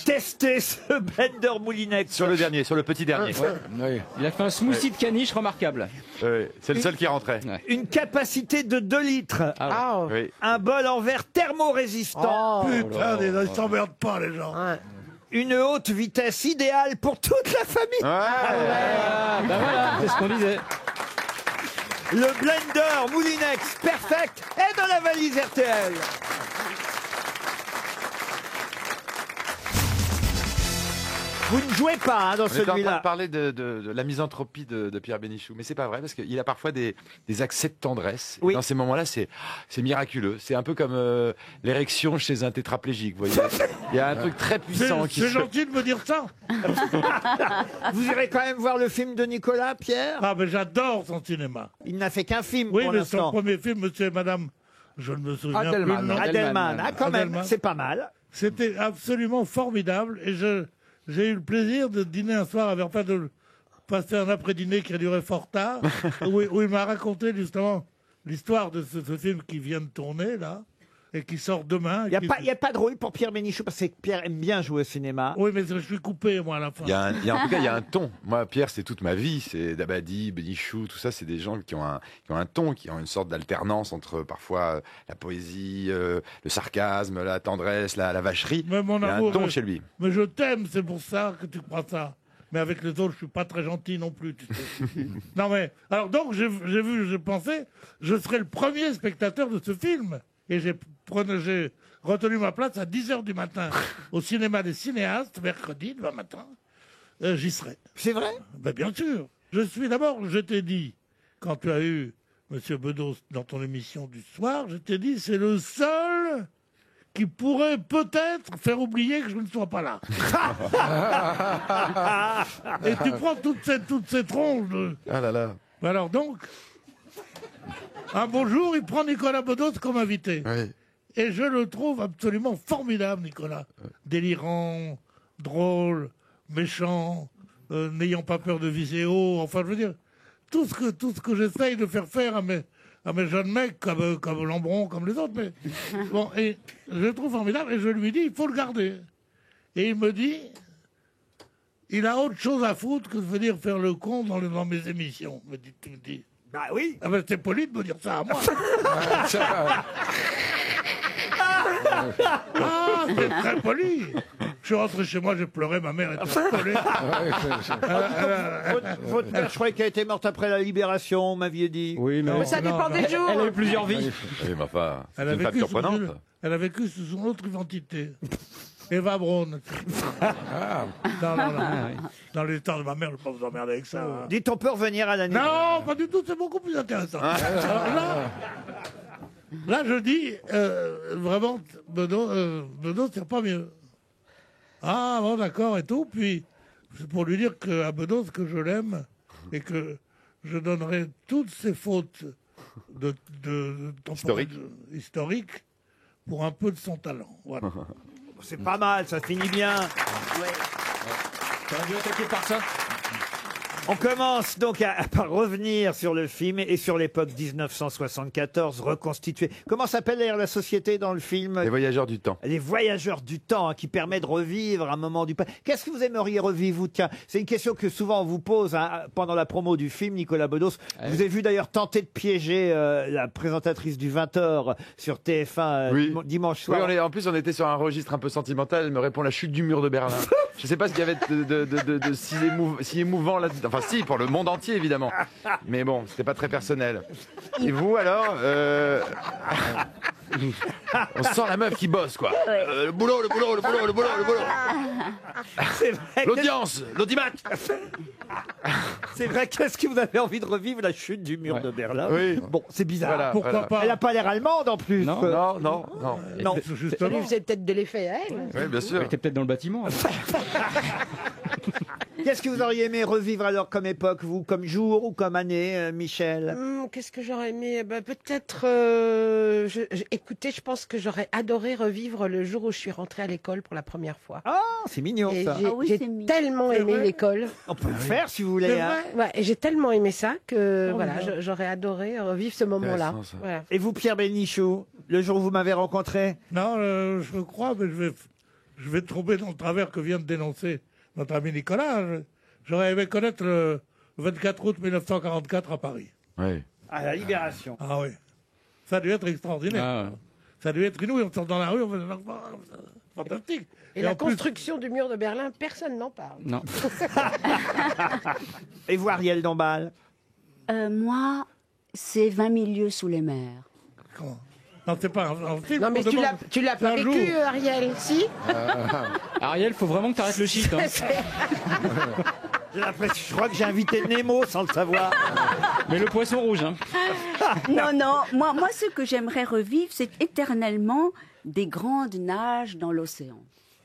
testé ce blender Moulinex. Sur le dernier, sur le petit dernier. Il a fait un smoothie de caniche remarquable. C'est le seul qui rentrait. Une capacité de 2 litres. Ah, Oui. Un bol en verre thermorésistant. Putain, ils s'emmerdent pas, les gens. Une haute vitesse idéale pour toute la famille. Bah voilà, c'est ce qu'on disait. Le blender Moulinex Perfect est dans la valise RTL. Vous ne jouez pas hein, dans On est en train de celui-là. parler de la misanthropie de Pierre Bénichou, mais c'est pas vrai parce qu'il a parfois des accès de tendresse. Oui. Et dans ces moments-là, c'est miraculeux. C'est un peu comme l'érection chez un tétraplégique. Vous voyez, il y a un truc très puissant qui C'est se... gentil de me dire ça. Vous irez quand même voir le film de Nicolas, Pierre? Ah, mais j'adore son cinéma. Il n'a fait qu'un film Oui, pour mais son l'instant. premier film, Monsieur et Madame, je ne me souviens Adelman. plus le nom. Adelman. Ah, quand même, Adelman. c'est pas mal. C'était absolument formidable et j'ai eu le plaisir de dîner un soir avec, enfin de passer un après-dîner qui a duré fort tard, où il m'a raconté justement l'histoire de ce film qui vient de tourner là et qui sort demain. Il n'y a pas de rôle pour Pierre Bénichou parce que Pierre aime bien jouer au cinéma. Oui, mais je suis coupé moi à la fin. En tout cas, il y a un ton. Moi, Pierre, c'est toute ma vie. C'est Dabadi, Bénichou, tout ça. C'est des gens qui ont un ton, qui ont une sorte d'alternance entre parfois la poésie, le sarcasme, la tendresse, la vacherie. Mais mon il y a amour, un ton chez lui. Mais je t'aime, c'est pour ça que tu crois ça. Mais avec les autres, je suis pas très gentil non plus. Tu sais. Non mais alors donc j'ai pensé, je serai le premier spectateur de ce film et j'ai retenu ma place à 10h du matin au cinéma des cinéastes mercredi demain matin. J'y serai. C'est vrai? Ben bien sûr. Je t'ai dit quand tu as eu Monsieur Bedos, dans ton émission du soir, je t'ai dit, c'est le seul qui pourrait peut-être faire oublier que je ne sois pas là. Et tu prends toutes ces tronches de... Ah là là. Alors donc, un beau jour, il prend Nicolas Bedos comme invité. Oui. Et je le trouve absolument formidable, Nicolas. Délirant, drôle, méchant, n'ayant pas peur de viser haut. Enfin, je veux dire, tout ce que j'essaye de faire à mes jeunes mecs, comme Lambron, comme les autres. Mais bon, et je le trouve formidable. Et je lui dis, il faut le garder. Et il me dit, il a autre chose à foutre que de venir faire le con dans mes émissions. Tu me dis. Bah oui. Ah ben, c'était poli de me dire ça à moi. Ah, c'est très poli. Je suis rentré chez moi, j'ai pleuré, ma mère était affolée. Votre mère, je croyais qu'elle était morte après la libération, vous m'aviez dit. Oui, mais ça dépend des jours. Elle a eu plusieurs vies. Oui, mais enfin, c'est Elle a une femme surprenante. vécu sous son autre identité. Eva Braun. Dans les temps de ma mère, je ne vais pas vous emmerder avec ça. Hein. Dites, on peut revenir à l'année. Non, pas du tout, c'est beaucoup plus intéressant. Alors là, je dis, vraiment, Bedos, c'est pas mieux. Ah, bon, d'accord, et tout. Puis, c'est pour lui dire qu'à Bedos, que je l'aime et que je donnerai toutes ses fautes historiques pour un peu de son talent. Voilà. C'est pas mal, ça finit bien. T'aurais dû attaquer par ça. On commence donc par revenir sur le film et sur l'époque 1974 reconstituée. Comment s'appelle d'ailleurs la société dans le film? Les voyageurs du temps. Les voyageurs du temps, hein, qui permet de revivre un moment du passé. Qu'est-ce que vous aimeriez revivre, vous? Tiens, c'est une question que souvent on vous pose hein, pendant la promo du film, Nicolas Bedos. Je vous ai vu d'ailleurs tenter de piéger la présentatrice du 20h sur TF1 dimanche soir. Oui, en plus on était sur un registre un peu sentimental. Elle me répond la chute du mur de Berlin. Je ne sais pas ce qu'il y avait de si émouvant là-dedans. Enfin si, pour le monde entier évidemment. Mais bon, c'était pas très personnel. Et vous alors on sent la meuf qui bosse quoi. Le boulot. L'audience, l'audimat. C'est vrai, qu'est-ce que vous avez envie de revivre la chute du mur de Berlin? Oui. Bon, c'est bizarre. Voilà, Pourquoi pas? Elle n'a pas l'air allemande en plus. Non. Non. Ça lui faisait peut-être de l'effet à elle. Oui, bien sûr. Elle était peut-être dans le bâtiment. Qu'est-ce que vous auriez aimé revivre alors comme époque, vous, comme jour ou comme année, Michel? Qu'est-ce que j'aurais aimé? Peut-être. Écoutez, je pense que j'aurais adoré revivre le jour où je suis rentrée à l'école pour la première fois. Ah, c'est mignon Et ça. j'ai tellement aimé l'école. On peut le faire si vous voulez. Hein. Ouais, et j'ai tellement aimé ça que voilà, j'aurais adoré revivre ce moment-là. Voilà. Et vous, Pierre Bénichou, le jour où vous m'avez rencontré? Non, je crois, mais je vais tomber dans le travers que vient de dénoncer notre ami Nicolas. J'aurais aimé connaître le 24 août 1944 à Paris. Oui. À la Libération. Ah oui. Ça a dû être extraordinaire. Ah ouais. Ça a dû être inouï. On sort dans la rue, on fait fantastique. Et la construction du mur de Berlin, personne n'en parle. Non. Et vous, Ariel Dombal? Moi, c'est 20 000 lieues sous les mers. Comment? Non, c'est pas un film. Non, mais tu l'as pas vécu, Ariel, si? Ariel, faut vraiment que tu arrêtes le shit. Hein. J'ai l'impression, je crois que j'ai invité Nemo sans le savoir. Mais le poisson rouge. Hein. Non, moi, ce que j'aimerais revivre, c'est éternellement des grandes nages dans l'océan.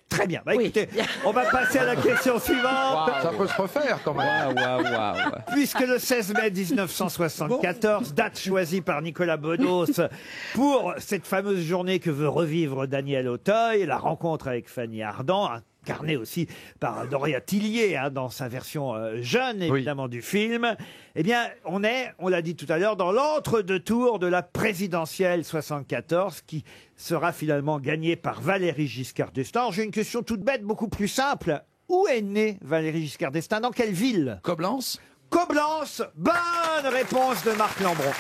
Très bien. Bah, écoutez, on va passer à la question suivante. Ça peut se refaire quand même. Puisque le 16 mai 1974, date choisie par Nicolas Bedos pour cette fameuse journée que veut revivre Daniel Auteuil, la rencontre avec Fanny Ardant, incarnée aussi par Doria Tillier dans sa version jeune, évidemment, du film. Eh bien, on l'a dit tout à l'heure, dans l'entre-deux tours de la présidentielle 74, qui sera finalement gagnée par Valéry Giscard d'Estaing. J'ai une question toute bête, beaucoup plus simple. Où est né Valéry Giscard d'Estaing? Dans quelle ville? Coblence. Coblence. Bonne réponse de Marc Lambron.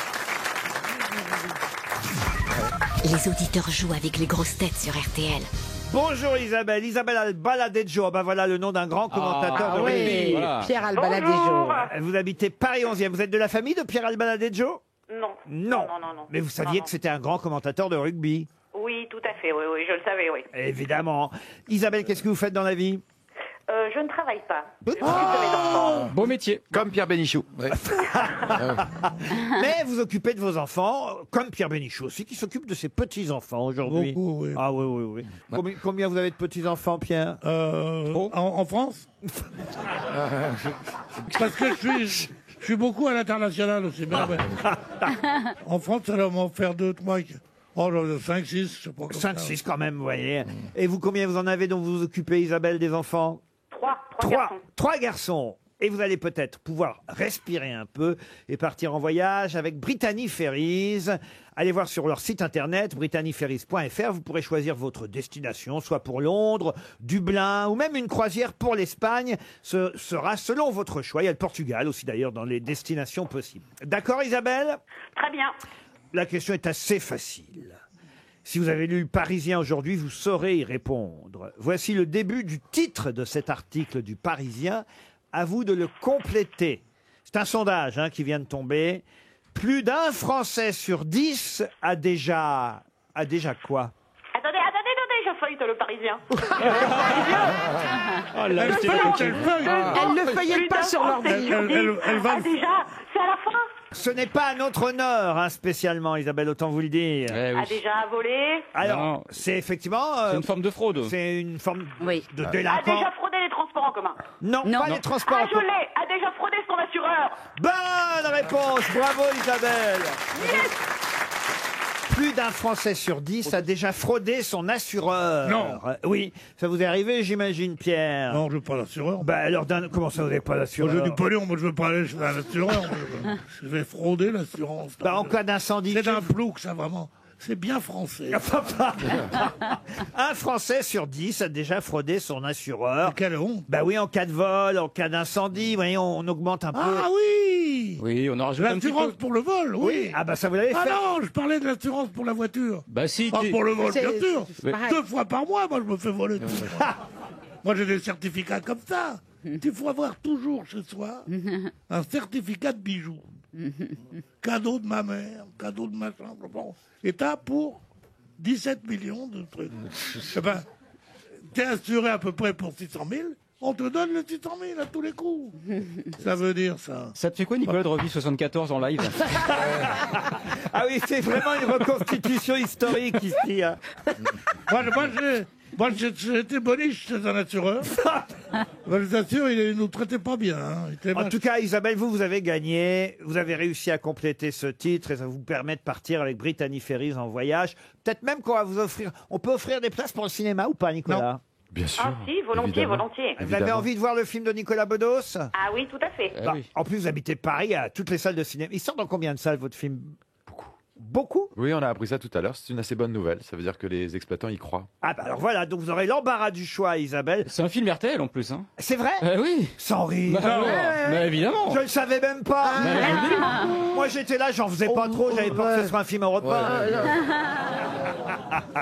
Les auditeurs jouent avec les grosses têtes sur RTL. Bonjour Isabelle, Isabelle Albaladejo. Ben voilà le nom d'un grand commentateur de rugby. Voilà. Pierre Albaladejo. Vous habitez Paris 11e. Vous êtes de la famille de Pierre Albaladejo? Non. Mais vous saviez que c'était un grand commentateur de rugby? Oui, tout à fait, oui, je le savais, oui. Évidemment. Isabelle, qu'est-ce que vous faites dans la vie? je ne travaille pas. Je m'occupe de mes enfants. Beau métier. Comme Pierre Bénichou. Mais vous occupez de vos enfants, comme Pierre Bénichou aussi, qui s'occupe de ses petits-enfants aujourd'hui. Beaucoup, oui. Ah oui, oui, oui. Combien vous avez de petits-enfants, Pierre? En France Parce que je suis beaucoup à l'international aussi. Mais en France, ça va m'en faire 2, 3... Oh, 5, 6, je sais pas. 5, 6 quand même, vous voyez. Et vous, combien vous en avez dont vous vous occupez, Isabelle, des enfants? 3 garçons. 3 garçons. Et vous allez peut-être pouvoir respirer un peu et partir en voyage avec Brittany Ferries. Allez voir sur leur site internet, brittanyferries.fr. Vous pourrez choisir votre destination, soit pour Londres, Dublin ou même une croisière pour l'Espagne. Ce sera selon votre choix. Il y a le Portugal aussi d'ailleurs dans les destinations possibles. D'accord, Isabelle? Très bien. La question est assez facile. Si vous avez lu le Parisien aujourd'hui, vous saurez y répondre. Voici le début du titre de cet article du Parisien. À vous de le compléter. C'est un sondage qui vient de tomber. Plus d'un Français sur 10 a déjà quoi? Attendez, je feuillete le Parisien. Elle ne feuillette pas sur l'ordi. Elle va... Déjà, c'est à la fin. Ce n'est pas à notre honneur, spécialement, Isabelle, autant vous le dire. A déjà volé. Alors, c'est effectivement... c'est une forme de fraude. C'est une forme de A délinquant. déjà fraudé les transports en commun. Non, pas les transports en je commun. l'ai. A déjà fraudé son assureur. Bonne réponse, bravo Isabelle. Plus d'un Français sur 10 a déjà fraudé son assureur. Non. Oui, ça vous est arrivé, j'imagine, Pierre. Non, je veux pas l'assureur. Bah alors, comment ça, vous n'avez pas Moi, l'assureur? j'ai du pognon, moi je veux pas aller chez un assureur. Je vais frauder l'assurance. Bah, en cas d'incendie... C'est un plouc, ça, vraiment. C'est bien français. Un Français sur 10 a déjà fraudé son assureur. Quelle honte. Bah oui, en cas de vol, en cas d'incendie, vous voyez, on augmente un peu. Ah oui. Oui, on en rajoute un petit peu. L'assurance pour le vol, oui. Ah bah ça vous l'avez fait. Ah non, je parlais de l'assurance pour la voiture. Bah si. Ah, pour le vol, bien C'est- sûr. c'est pareil. 2 fois par mois, moi, je me fais voler. Moi, j'ai des certificats comme ça. Il faut avoir toujours chez soi un certificat de bijoux. Cadeau de ma mère, cadeau de machin. Bon. Et t'as pour 17 millions de trucs. Eh ben, t'es assuré à peu près pour 600 000. On te donne le 600 000 à tous les coups. Ça veut dire ça. Ça te fait quoi, Nicolas, de revivre 74 en live? Ah oui, c'est vraiment une reconstitution historique ici. Moi, j'ai été boniche chez un assureur. Les assureurs, ils nous traitaient pas bien. En tout cas, Isabelle, vous avez gagné. Vous avez réussi à compléter ce titre et ça vous permet de partir avec Brittany Ferries en voyage. Peut-être même qu'on va vous offrir... On peut offrir des places pour le cinéma ou pas, Nicolas? Bien sûr. Ah si, volontiers, évidemment. volontiers. Vous avez envie de voir le film de Nicolas Bedos? Ah oui, tout à fait. Bah, en plus, vous habitez Paris, à toutes les salles de cinéma. Il sort dans combien de salles, votre film? Beaucoup? Oui, on a appris ça tout à l'heure. C'est une assez bonne nouvelle. Ça veut dire que les exploitants y croient. Ah bah alors voilà, donc vous aurez l'embarras du choix, Isabelle. C'est un film RTL en plus. Hein. C'est vrai? Oui. Sans rire. Bah, bah, évidemment. Je le savais même pas. Moi j'étais là, j'en faisais pas trop, j'avais peur que ce soit un film européen.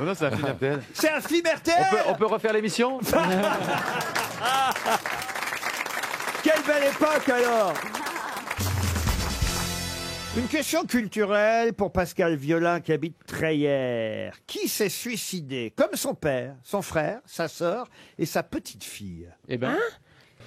Non, c'est un film RTL. C'est un film RTL. On peut refaire l'émission? Quelle belle époque alors. Une question culturelle pour Pascal Violin qui habite Treillères. Qui s'est suicidé comme son père, son frère, sa sœur et sa petite fille? Eh ben.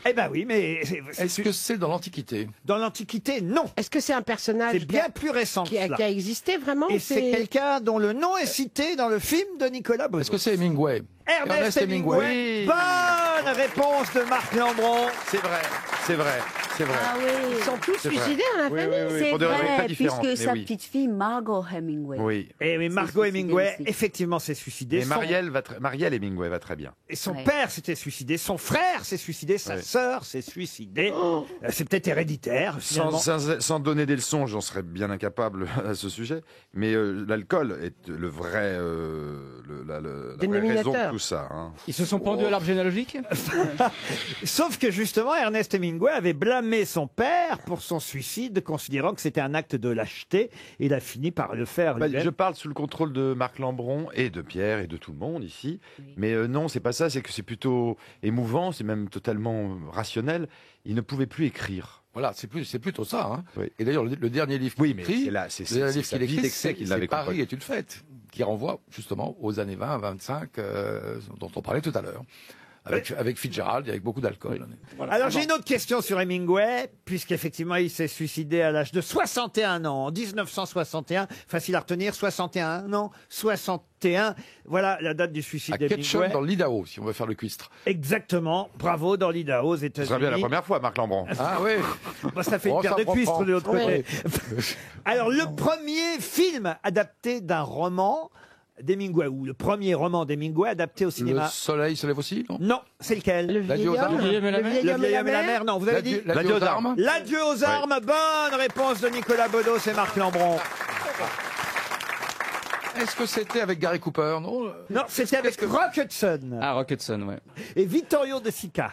Eh ben oui, mais... Est-ce que c'est dans l'Antiquité? Dans l'Antiquité, non. Est-ce que c'est un personnage C'est bien plus récent que qui a cela. existé vraiment? Et c'est quelqu'un dont le nom est cité dans le film de Nicolas Bedos. Est-ce que c'est Hemingway? Ernest Hemingway. Oui. Bonne réponse de Marc Lambron. C'est vrai, c'est vrai, c'est vrai. Ah oui. Ils sont tous C'est vrai. suicidés dans la Oui, famille. oui, oui, C'est pour des raisons vrai, très différentes. puisque mais sa oui. petite fille, Margot Hemingway. Oui. Et oui, Margot suicidé Hemingway, aussi. effectivement, s'est suicidée. Et Son- Marielle Hemingway va très bien. Et son Ouais. père s'était suicidé, son frère s'est suicidé, sa Ouais. sœur s'est suicidée. C'est peut-être héréditaire, finalement. Sans donner des leçons, j'en serais bien incapable à ce sujet. Mais l'alcool est le vrai, la vraie Dénominateur. raison de tout ça. Hein. Ils se sont pendus à l'arbre généalogique? Sauf que justement, Ernest Hemingway avait blâmé son père pour son suicide, considérant que c'était un acte de lâcheté. Il a fini par le faire Bah, lui-même. je parle sous le contrôle de Marc Lambron et de Pierre et de tout le monde ici. Mais non, c'est pas ça. C'est que c'est plutôt émouvant, c'est même totalement rationnel. Il ne pouvait plus écrire. Voilà, c'est plutôt ça. Hein. Oui. Et d'ailleurs, le dernier livre Oui, qu'il mais écrit, c'est là, c'est le dernier livre sa qu'il vie écrit, d'excès qu'il avait Paris compris. est une fête, qui renvoie justement aux années 20, 25, dont on parlait tout à l'heure. avec Fitzgerald et avec beaucoup d'alcool. Alors j'ai une autre question sur Hemingway, puisqu'effectivement il s'est suicidé à l'âge de 61 ans, en 1961, facile à retenir, 61 ans, 61, voilà la date du suicide À Ketchum, d'Hemingway. dans l'Idaho, si on veut faire le cuistre. Exactement, bravo, dans l'Idaho, aux Ce États-Unis. serait bien la première fois, Marc Lambron. Ah oui. Bah, ça fait Oh, une paire ça de prend cuistres pas. de l'autre côté. Ouais. Alors le premier film adapté d'un roman d'Hemingway, ou le premier roman d'Hemingway adapté au Le cinéma. soleil se lève aussi, non? Non, c'est lequel? Le L'adieu vieil aux homme. armes. Le vieil homme et la mer. Non, vous avez dit L'adieu aux armes. L'adieu aux armes. Bonne réponse de Nicolas Bedos et Marc Lambron. Est-ce que c'était avec Gary Cooper, non? Non, c'était avec Rock Hudson Ah, Rock Hudson, ouais. et Vittorio De Sica.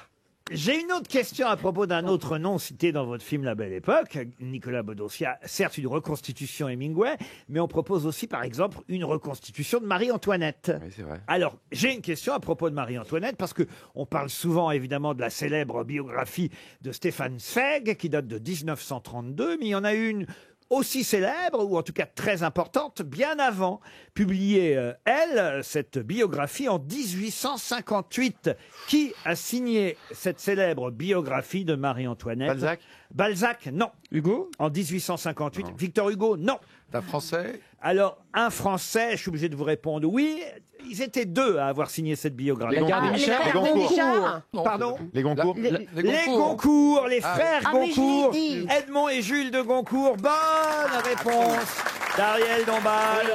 J'ai une autre question à propos d'un autre nom cité dans votre film La Belle Époque. Nicolas Bedos, il y a certes une reconstitution Hemingway, mais on propose aussi, par exemple, une reconstitution de Marie-Antoinette. Oui, c'est vrai. Alors, j'ai une question à propos de Marie-Antoinette, parce que on parle souvent, évidemment, de la célèbre biographie de Stéphane Zweig, qui date de 1932, mais il y en a une aussi célèbre, ou en tout cas très importante, bien avant, publiée, elle, cette biographie en 1858. Qui a signé cette célèbre biographie de Marie-Antoinette? Balzac. Balzac, non. Hugo? En 1858. Victor Hugo, non. Un Français? Alors, un Français, je suis obligé de vous répondre oui. Ils étaient deux à avoir signé cette biographie. La Garde des Michel? Les Goncourt. Non, Pardon? Les Goncourt. Les Goncourt, les frères Ah, mais je l'ai Goncourt, dit. Edmond et Jules de Goncourt. Bonne réponse d'Ariel Dombal.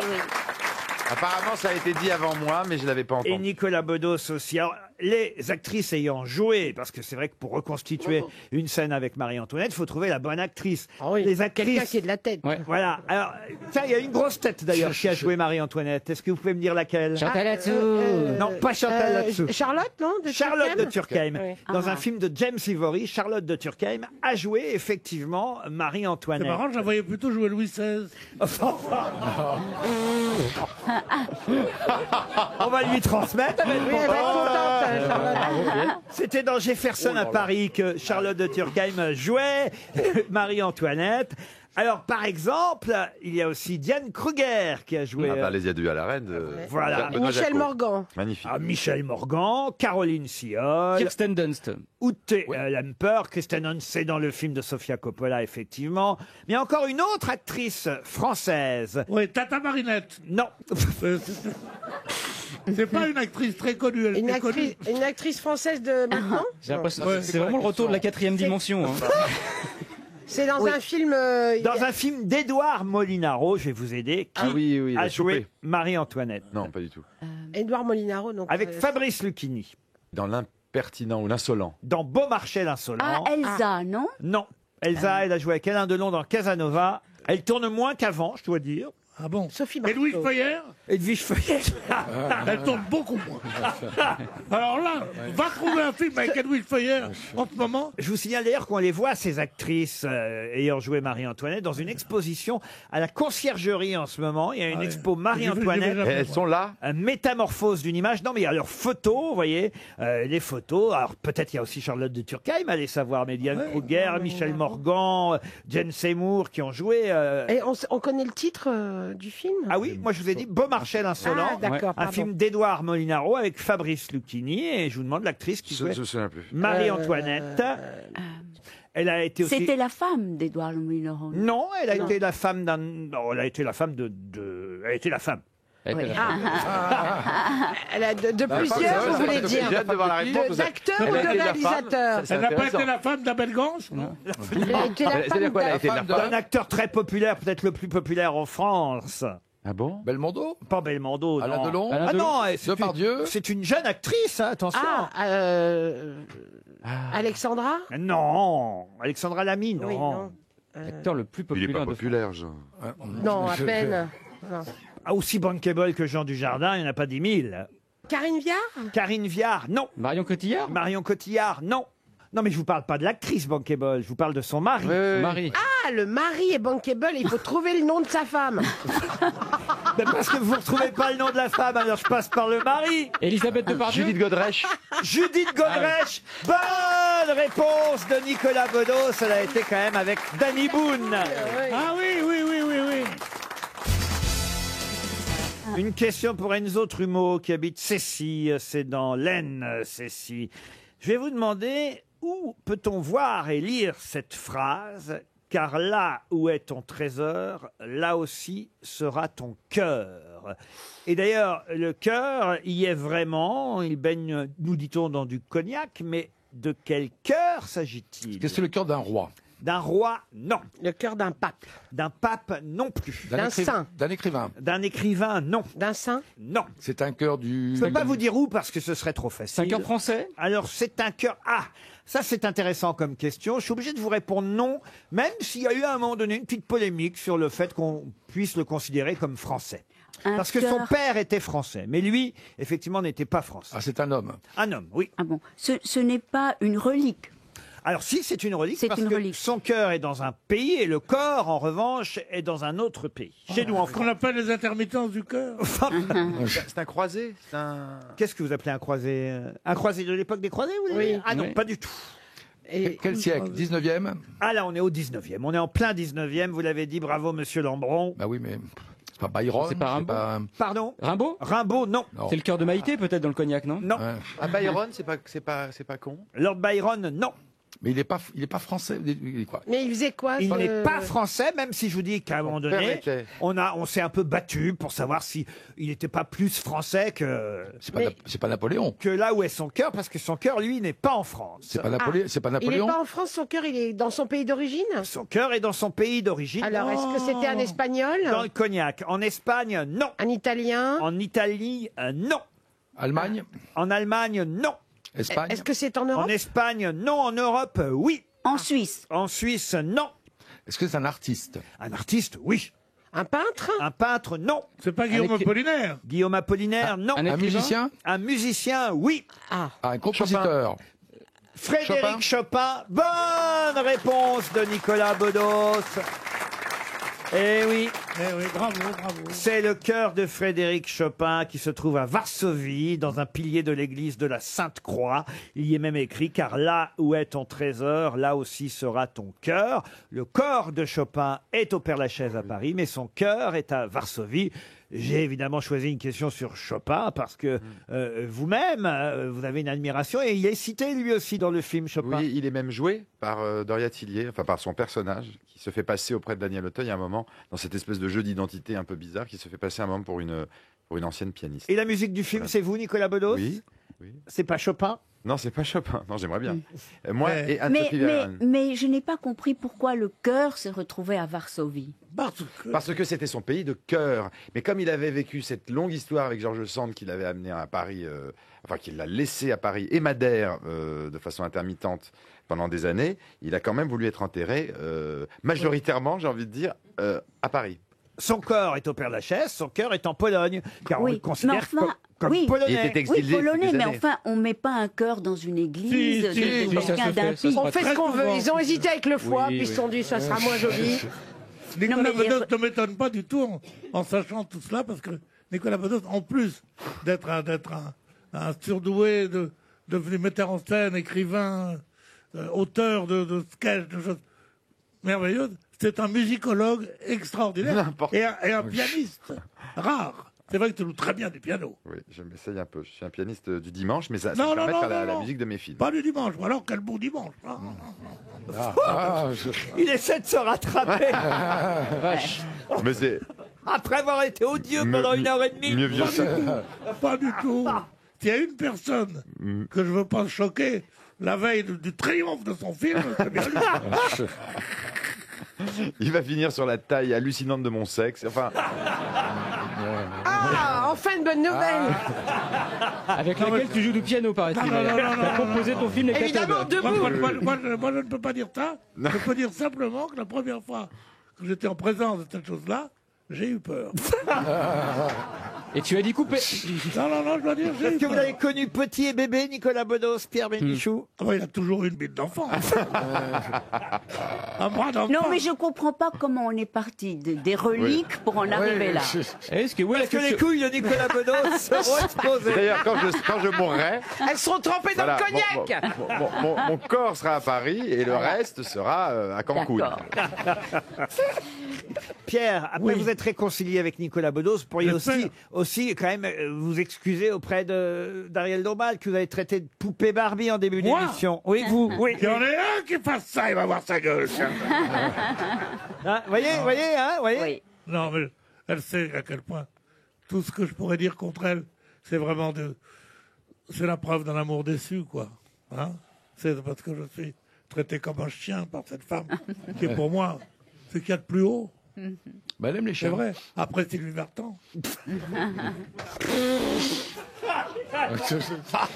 Apparemment, ça a été dit avant moi, mais je l'avais pas Et entendu. Nicolas Bedos aussi. Alors, les actrices ayant joué, parce que c'est vrai que pour reconstituer une scène avec Marie-Antoinette, il faut trouver la bonne actrice. Ah oui, Les quelqu'un actrices. qui est de la tête. Ouais. Voilà. Alors, tiens, il y a une grosse tête d'ailleurs qui a joué Marie-Antoinette. Est-ce que vous pouvez me dire laquelle? Chantal là-dessous. Non, pas Chantal là-dessous. Charlotte, non de Charlotte de Turckheim. Turckheim. Oui. Dans un film de James Ivory, Charlotte de Turckheim a joué effectivement C'est Marie-Antoinette. marrant, je la voyais plutôt jouer Louis XVI. On va lui transmettre. Oui, elle va être contente, Charlotte. C'était dans Jefferson à Paris que Charlotte de Turckheim jouait Marie-Antoinette. Alors, par exemple, il y a aussi Diane Kruger qui a joué. Ah bah, les adieux à la reine. Voilà. Benoît Michel Jacquot. Morgan. Magnifique. Michel Morgan, Caroline Siol, Kirsten Dunst. Ute Lemper, Kristen Dunst, c'est dans le film de Sofia Coppola, effectivement. Mais encore une autre actrice française. Oui, Tata Marinette. Non. C'est pas une actrice très connue. Elle est connue. Une actrice française de maintenant J'ai l'impression Ouais, c'est vraiment le retour de la 4e dimension. Hein. C'est dans Oui. un film. Dans un film d'Édouard Molinaro, je vais vous aider, qui Ah oui, oui, a la joué Choupée. Marie-Antoinette. Non, pas du tout. Édouard Molinaro, donc. Avec Fabrice Lucchini. Dans l'impertinent ou l'insolent. Dans Beaumarchais Ah, l'insolent. Elsa, non? Non. Elsa, elle a joué avec Alain Delon dans Casanova. Elle tourne moins qu'avant, je dois dire. Ah bon? Sophie Et Marceau. Louis Feuillère? Edwige Feuillet. Elle tourne beaucoup moins. Alors là, va trouver un film avec Edwige Feuillère en ce moment. Je vous signale d'ailleurs qu'on les voit, ces actrices ayant joué Marie-Antoinette, dans une exposition à la Conciergerie en ce moment. Il y a une expo Marie-Antoinette. Et elles sont là. Métamorphose d'une image. Non, mais il y a leurs photos, vous voyez, les photos. Alors peut-être il y a aussi Charlotte de Turckheim, allez savoir, mais Diane Kruger, Michel Morgan, Jane Seymour qui ont joué. Et on connaît le titre du film? Ah oui, moi je vous ai dit Beaumarchais l'insolent, Ah, d'accord, un pardon. film d'Édouard Molinaro avec Fabrice Lucchini, et je vous demande l'actrice qui Je jouait me souviens plus. Marie-Antoinette. Elle a été aussi. C'était la femme d'Édouard Molinaro. Non, elle a été la femme d'un. Non, elle a été la femme de. Elle a été la femme. Oui. Elle a de plusieurs, vous voulez dire. J'ai hâte de voir la réponse. D'acteur ou de réalisateur? Elle n'a pas été la femme d'Abel Gans? Elle a été la femme C'est-à-dire quoi, elle a été la Un femme acteur très populaire, peut-être le plus populaire en France. Ah bon? Belmondo? Pas Belmondo, Alain non. Delon? Ah non, Depardieu? c'est une jeune actrice, hein, attention. Alexandra? Non, Alexandra Lamy, non. Oui, non. L'acteur le plus Il est populaire pas de populaire, Jean. Non, à peine. Non. Ah, aussi bankable que Jean Dujardin, il n'y en a pas 10 000. Karine Viard? Karine Viard, non. Marion Cotillard. Marion Cotillard, non. Non, mais je vous parle pas de l'actrice bankable, je vous parle de son mari. Marie. Ah, le mari est bankable, il faut trouver le nom de sa femme. Mais parce que vous ne retrouvez pas le nom de la femme, alors je passe par le mari. Elisabeth Depardieu. Judith Godrèche. Judith Godrèche. Bonne réponse de Nicolas Bedos. Elle a été quand même avec Danny Boone. Ah oui, oui, oui, oui, oui. Une question pour Enzo Trumeau qui habite Cessy, c'est dans l'Aisne, Cessy. Je vais vous demander où peut-on voir et lire cette phrase « Car là où est ton trésor, là aussi sera ton cœur ». Et d'ailleurs, le cœur y est vraiment, il baigne, nous dit-on, dans du cognac, mais de quel cœur s'agit-il? Est-ce que c'est le cœur d'un roi? D'un roi, non. Le cœur d'un pape. D'un pape, non plus. D'un saint. D'un écrivain? D'un écrivain, non. D'un saint? Non. C'est un cœur du... Je ne peux pas vous dire où parce que ce serait trop facile. C'est un cœur français? Alors, c'est un cœur... Ah, ça c'est intéressant comme question. Je suis obligé de vous répondre non, même s'il y a eu à un moment donné une petite polémique sur le fait qu'on puisse le considérer comme français. Parce que son père était français, mais lui, effectivement, n'était pas français. Ah, c'est un homme? Un homme, oui. Ah bon, ce n'est pas une relique. Alors si, c'est une relique, C'est parce une que relique. son cœur est dans un pays et le corps, en revanche, est dans un autre pays. Chez nous, en Ce France. qu'on appelle les intermittences du cœur. C'est un croisé? C'est un... Qu'est-ce que vous appelez un croisé? Un croisé de l'époque des croisés, vous voulez dire? Ah non, Oui. pas du tout. Et Quel siècle? 19e? Ah là, on est au 19e. On est en plein 19e, vous l'avez dit, bravo, monsieur Lambron. Bah oui, mais c'est pas Byron. C'est pas Rimbaud. Pardon? Rimbaud? Rimbaud, non. Non. C'est le cœur de Maïté peut-être dans le cognac, non? Non. Ouais. Ah, Byron, c'est pas con. Lord Byron, non. Mais il est pas français. Il est quoi? Mais il faisait quoi Il ce- n'est pas français, même si je vous dis qu'à un moment père donné, était. on s'est un peu battu pour savoir si il n'était pas plus français C'est pas Napoléon. que là où est son cœur, parce que son cœur, lui, n'est pas en France. C'est pas Napoléon. C'est pas Il n'est Napoléon. pas en France, son cœur, il est dans son pays d'origine? Son cœur est dans son pays d'origine. Alors, est-ce que c'était un espagnol? Dans le cognac. En Espagne, non. Un italien? En Italie, non. Allemagne. En Allemagne, non. Espagne. Est-ce que c'est en En Europe? Espagne, non. En Europe, oui. En Suisse. En Suisse, non. Est-ce que c'est un artiste? Un artiste, oui. Un peintre? Un peintre, non. C'est pas Guillaume Apollinaire. Guillaume Apollinaire, non. Un musicien? Un musicien, oui. Ah. Ah, un compositeur. Frédéric Chopin. Bonne réponse de Nicolas Bedos. Eh oui. Eh oui, bravo, bravo. C'est le cœur de Frédéric Chopin qui se trouve à Varsovie, dans un pilier de l'église de la Sainte-Croix. Il y est même écrit « Car là où est ton trésor, là aussi sera ton cœur ». Le corps de Chopin est au Père-Lachaise à Paris, mais son cœur est à Varsovie. J'ai évidemment choisi une question sur Chopin parce que vous-même, vous avez une admiration et il est cité lui aussi dans le film Chopin. Oui, il est même joué par Doria Tillier, enfin par son personnage, qui se fait passer auprès de Daniel Auteuil à un moment, dans cette espèce de jeu d'identité un peu bizarre, qui se fait passer un moment pour une ancienne pianiste. Et la musique du film, c'est vous, Nicolas Bedos? Oui. C'est pas Chopin? Non, c'est pas Chopin. Non, j'aimerais bien. Moi et Mais, Anne-Sophie Véran. mais je n'ai pas compris pourquoi le cœur s'est retrouvé à Varsovie. Parce que c'était son pays de cœur. Mais comme il avait vécu cette longue histoire avec Georges Sand, qu'il avait amené à Paris, enfin qu'il l'a laissé à Paris et Madère de façon intermittente pendant des années, il a quand même voulu être enterré majoritairement, j'ai envie de dire, à Paris. Son corps est au Père-Lachaise, son cœur est en Pologne, car on le Oui, considère mais enfin, comme oui. polonais. Il était Oui, exilé polonais, quelques mais années. enfin, on met pas un cœur dans une église Si, de quelqu'un d'un pays. On fait ce qu'on veut. Ils ont hésité avec le foie, Oui, puis ils se sont dit ça sera Euh, moins joli. Nicolas mais il y a- Bedos ne m'étonne pas du tout en sachant tout cela, parce que Nicolas Bedos, en plus d'être un surdoué, devenu metteur en scène, écrivain, auteur de sketchs, de choses merveilleuses, c'est un musicologue extraordinaire et un pianiste rare. C'est vrai que tu joues très bien du piano. Oui, je m'essaye un peu. Je suis un pianiste du dimanche, mais ça Non, me non, permet de non, faire la non. musique de mes films. Pas du dimanche, ou alors quel beau dimanche. Il essaie de se rattraper. Mais c'est Après avoir été odieux pendant 1h30. mieux vieux ça. Pas du tout. S'il y a une personne que je veux pas choquer la veille du triomphe de son film, c'est bien lui. Il va finir sur la taille hallucinante de mon sexe. Enfin, Ah, enfin une bonne nouvelle. Avec laquelle tu joues du piano, paraît-il. Non, non, non, Tu as non, composé ton film Les Évidemment, Catalogues. debout. Moi, je ne peux pas dire ça. Je peux dire simplement que la première fois que j'étais en présence de cette chose-là, j'ai eu peur. Et tu as dit couper. Non, non, non, je dois dire, j'ai Est-ce eu que vous peur. l'avez connu petit et bébé, Nicolas Bedos, Pierre Bénichou? Ah bah, il a toujours eu une bite d'enfant. Un bras d'enfant. Non, mais je comprends pas comment on est parti des reliques pour en arriver là. Est-ce que, ouais, Est-ce que les couilles de Nicolas Bedos seront exposées? d'ailleurs, quand je mourrai, Elles seront trempées dans voilà, le cognac. mon corps sera à Paris et le reste sera à Cancun. D'accord. Pierre, après vous êtes réconcilié avec Nicolas Bedos, vous pourriez aussi quand même vous excuser auprès d'Ariel Dombal, que vous avez traité de poupée Barbie en début Moi d'émission. Oui, vous. Oui. Il y en a un qui fasse ça, il va voir sa gueule. Voyez, voyez. Oui. Non, mais elle sait à quel point tout ce que je pourrais dire contre elle, c'est vraiment c'est la preuve d'un amour déçu, quoi. Hein, c'est parce que je suis traité comme un chien par cette femme, qui est pour moi ce qu'il y a de plus haut. Bah, elle aime les C'est chiens. vrai. Après Sylvie Vartan.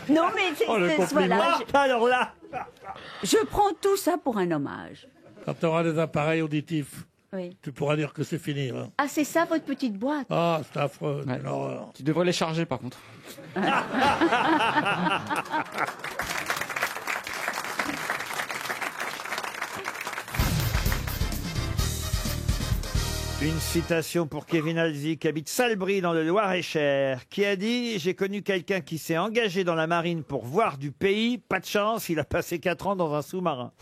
Non, mais voilà, alors là, je prends tout ça pour un hommage. Quand tu auras des appareils auditifs, Oui. tu pourras dire que c'est fini. Hein. Ah, c'est ça votre petite boîte? Ah, c'est affreux, Ouais. c'est une horreur. Tu devrais les charger par contre. Une citation pour Kevin Alzi, qui habite Salbris dans le Loir-et-Cher, qui a dit « J'ai connu quelqu'un qui s'est engagé dans la marine pour voir du pays. Pas de chance, il a passé 4 ans dans un sous-marin.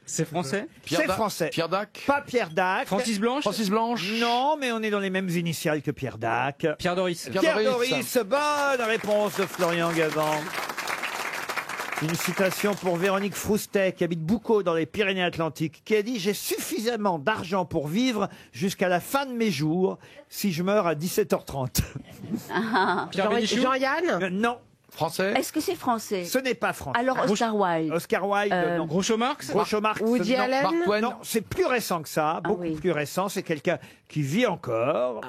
C'est français » C'est français. Pierre Dac. Pas Pierre Dac. Francis Blanche Francis Blanche. Non, mais on est dans les mêmes initiales que Pierre Dac. Pierre Doris. Pierre Doris, bonne réponse de Florian Gazan. Une citation pour Véronique Froustet, qui habite Boucau dans les Pyrénées-Atlantiques, qui a dit « J'ai suffisamment d'argent pour vivre jusqu'à la fin de mes jours si je meurs à 17h30. Pierre Bénichou. Jean-Yann Non, Français. Est-ce que c'est français? ce n'est pas français. Alors Oscar Wilde. Oscar Wilde, non. Groucho Marx. Groucho Marx, Woody non. Allen Mark Twain. Non, c'est plus récent que ça, beaucoup oui. plus récent. C'est quelqu'un qui vit encore.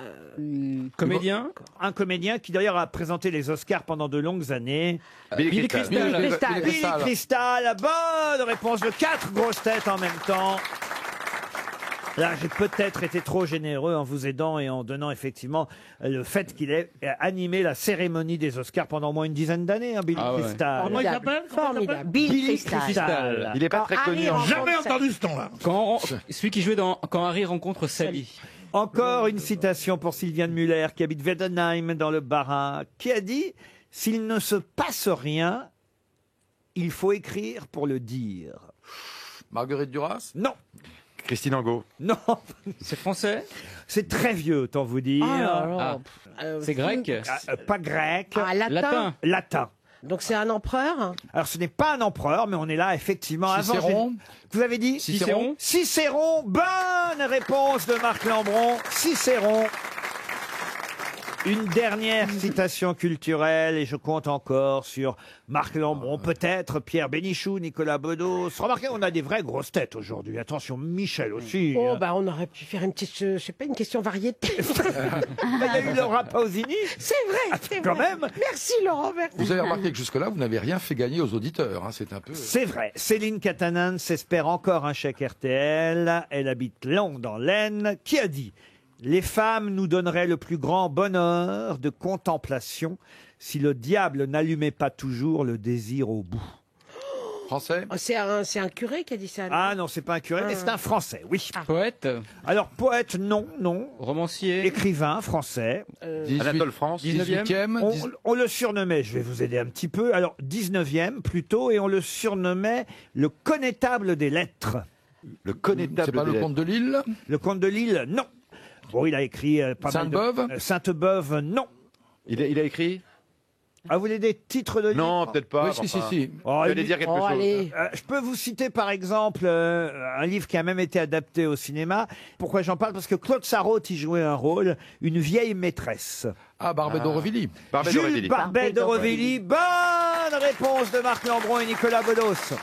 Comédien. Un comédien qui d'ailleurs a présenté les Oscars pendant de longues années. Billy Crystal. Billy Crystal, bonne réponse de 4 grosses têtes en même temps. Là, j'ai peut-être été trop généreux en vous aidant et en donnant effectivement le fait qu'il ait animé la cérémonie des Oscars pendant au moins une dizaine d'années, hein, Billy Ah ouais. Crystal. Comment il s'appelle? Formidable. Bill Crystal. Il n'est pas très connu. Harry Jamais rencontre entendu ce nom-là. Celui qui jouait dans Quand Harry rencontre Sally. Encore une citation pour Sylviane Muller, qui habite Wedenheim dans le Bas-Rhin, qui a dit « S'il ne se passe rien, il faut écrire pour le dire. Marguerite Duras. Non, Christine Angot. non, C'est français. c'est très vieux, autant vous dire. Ah. C'est grec. Pas grec, Ah, latin. Latin. latin. Donc c'est un empereur. Alors ce n'est pas un empereur, mais on est là effectivement avant. Cicéron. Vous avez dit Cicéron. Cicéron. Bonne réponse de Marc Lambron. Cicéron. Une dernière citation culturelle, et je compte encore sur Marc Lambron, peut-être Pierre Bénichou, Nicolas Bedos. Remarquez, on a des vraies grosses têtes aujourd'hui. Attention, Michel aussi. Oh, bah on aurait pu faire une petite, je sais pas, une question variété. Il y a eu Laura Pausini. C'est vrai, c'est Quand vrai. même. Merci Laurent, merci. Vous avez remarqué que jusque-là, vous n'avez rien fait gagner aux auditeurs. Hein, c'est un peu. C'est vrai. Céline Katanen s'espère encore un chèque RTL. Elle habite Long dans l'Aisne. Qui a dit « Les femmes nous donneraient le plus grand bonheur de contemplation si le diable n'allumait pas toujours le désir au bout. » Français. Oh, c'est un curé qui a dit ça. non Ah non, c'est pas un curé, mais c'est un Français, oui. Poète. Alors, poète, non, non. Romancier. Écrivain français. Anatole France. 19e. On le surnommait, je vais vous aider un petit peu, alors 19e plutôt, et on le surnommait le connétable des lettres. Le connétable. C'est pas des le comte de Lille. Le comte de Lille, non. Bon, il a écrit pas mal de... Sainte-Beuve. Sainte-Beuve, non. Il a écrit. Ah, vous voulez des titres de livres? Non, peut-être pas. Oui, si. Oh, Vous allez dire quelque chose. allez. Je peux vous citer par exemple un livre qui a même été adapté au cinéma. Pourquoi j'en parle? Parce que Claude Sarraute y jouait un rôle, une vieille maîtresse. Ah, Barbet d'Aurevilly. Barbet Jules d'Aurevilly. Barbet d'Aurevilly. Bonne réponse de Marc Lambron et Nicolas Bedos.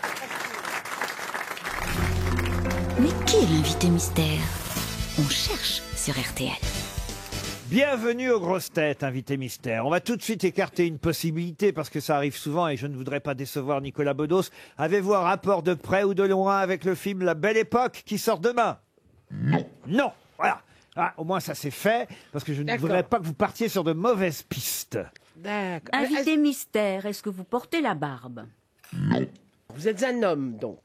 Mais qui est l'invité mystère? On cherche sur RTL. Bienvenue aux grosses têtes, invité mystère. On va tout de suite écarter une possibilité parce que ça arrive souvent et je ne voudrais pas décevoir Nicolas Bedos. Avez-vous un rapport de près ou de loin avec le film La Belle Époque qui sort demain? Non. Non. Voilà. Ah, au moins ça c'est fait parce que je ne D'accord. voudrais pas que vous partiez sur de mauvaises pistes. D'accord. Invité mystère, est-ce que vous portez la barbe? Vous êtes un homme, donc.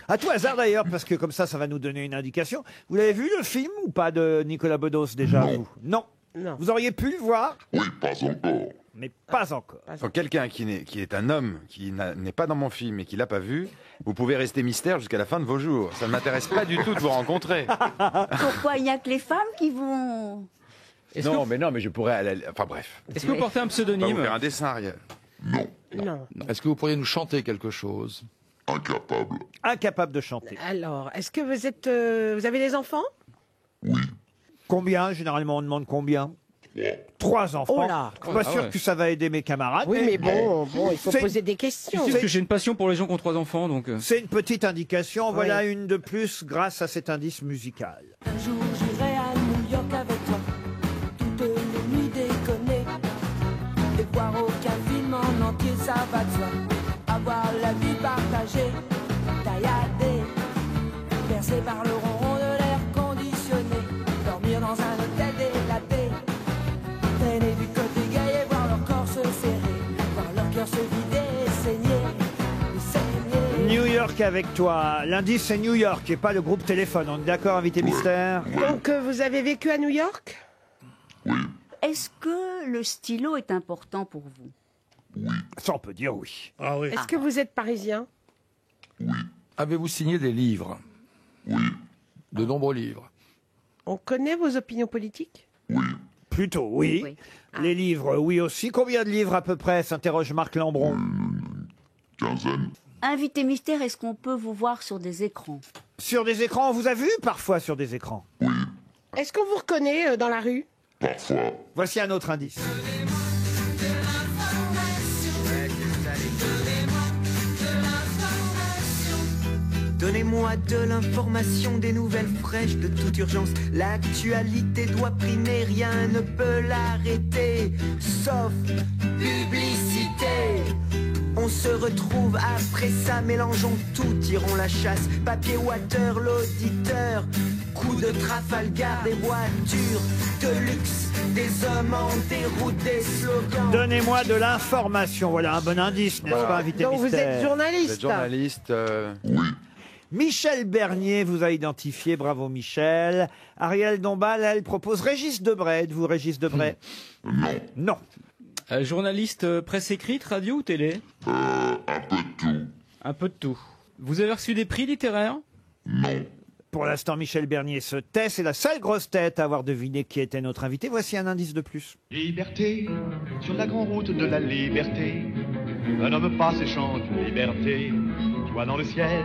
À tout hasard d'ailleurs, parce que comme ça va nous donner une indication. Vous l'avez vu le film ou pas de Nicolas Bedos déjà? Non. Non. Vous auriez pu le voir? Oui, pas encore. mais pas encore. Pour quelqu'un qui est un homme, qui n'est pas dans mon film et qui l'a pas vu, vous pouvez rester mystère jusqu'à la fin de vos jours. Ça ne m'intéresse pas du tout de vous rencontrer. Pourquoi il n'y a que les femmes qui vont... Non, mais je pourrais aller... Enfin bref. Est-ce que vous portez un Pas pseudonyme vous faire un dessin, Ariel. Non. Est-ce que vous pourriez nous chanter quelque chose? Incapable de chanter. Alors, est-ce que vous êtes, vous avez des enfants? Combien? Généralement, on demande combien? 3 enfants. Oh là. Je suis pas Ah sûr ouais. que ça va aider mes camarades. Oui, mais bon, il faut C'est- poser des questions. Parce que j'ai une passion pour les gens qui ont 3 enfants, donc... C'est une petite indication. Voilà une de plus grâce à cet indice musical. Un jour j'irai à New York avec toi, toutes les nuits déconner, et voir aucun film en entier, ça va de soi. Avoir la vie partagée, tailladée, percée par le ronron de l'air conditionné, dormir dans un hôtel délaté, traîner du côté gay et voir leur corps se serrer, voir leur cœur se vider et saigner, New York avec toi. L'indice, c'est New York et pas le groupe Téléphone. On est d'accord, invité mystère? Donc, vous avez vécu à New York? Est-ce que le stylo est important pour vous? Ça, on peut dire oui. Ah oui. Est-ce que vous êtes parisien? Avez-vous signé des livres? De nombreux livres. On connaît vos opinions politiques? Plutôt oui. Oui. Les livres, oui aussi. Combien de livres à peu près, s'interroge Marc Lambron? Invité mystère, est-ce qu'on peut vous voir sur des écrans? Sur des écrans, on vous a vu parfois sur des écrans. Est-ce qu'on vous reconnaît dans la rue? Voici un autre indice. Donnez-moi de l'information, des nouvelles fraîches de toute urgence. L'actualité doit primer, rien ne peut l'arrêter, sauf publicité. On se retrouve après ça, mélangeons tout, tirons la chasse. Papier water, l'auditeur, coup de Trafalgar, des voitures de luxe, des hommes en déroute, des slogans. Donnez-moi de l'information. Voilà un bon indice, n'est-ce pas, invité Donc, vous mystère? êtes journaliste? Vous êtes journaliste. Michel Bernier vous a identifié, bravo Michel. Ariel Dombal, elle propose Régis Debray. Êtes-vous Régis Debray? Non. Journaliste presse écrite, radio ou télé? Un peu de tout. Un peu de tout. Vous avez reçu des prix littéraires? Pour l'instant, Michel Bernier se tait. C'est la seule grosse tête à avoir deviné qui était notre invité. Voici un indice de plus. Liberté, sur la grande route de la liberté, un homme passe et chante liberté, soit dans le ciel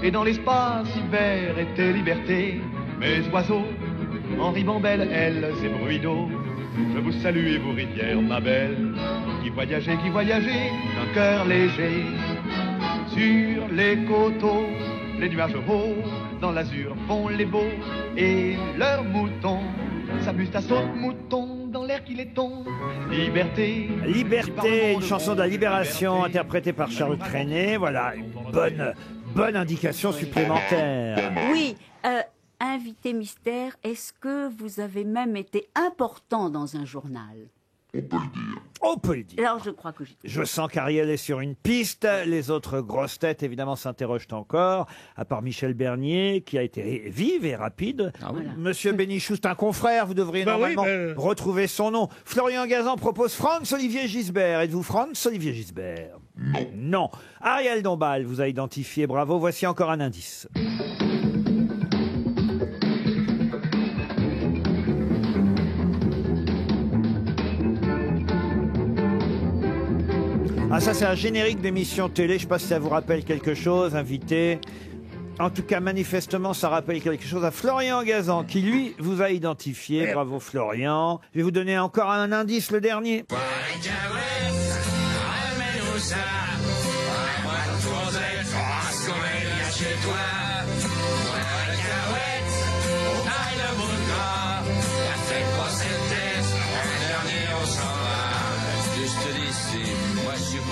et dans l'espace, hiver, été, liberté, mes oiseaux, en ribambelle, ailes et bruits d'eau, je vous salue et vous rivière, ma belle, qui voyagez, d'un cœur léger, sur les coteaux, les nuages hauts, dans l'azur font les beaux, et leurs moutons s'amusent à sauter moutons dans l'air qui les tombe. Liberté. Liberté, une chanson de la Libération interprétée par Charles Trenet. Voilà, une bonne indication supplémentaire. Oui, invité mystère, est-ce que vous avez même été important dans un journal? On peut le dire. Alors je crois que j'ai... Je sens qu'Ariel est sur une piste. Les autres grosses têtes, évidemment, s'interrogent encore. À part Michel Bernier, qui a été vive et rapide. Voilà. Monsieur Bénichou, c'est un confrère. Vous devriez normalement retrouver son nom. Florian Gazan propose Franz-Olivier Gisbert. Êtes-vous Franz-Olivier Gisbert? Non. Ariel Dombal vous a identifié. Bravo. Voici encore un indice. Ah, ça, c'est un générique d'émission télé. Je sais pas si ça vous rappelle quelque chose, invité. En tout cas, manifestement, ça rappelle quelque chose à Florian Gazan, qui, lui, vous a identifié. Bravo, Florian. Je vais vous donner encore un indice, le dernier.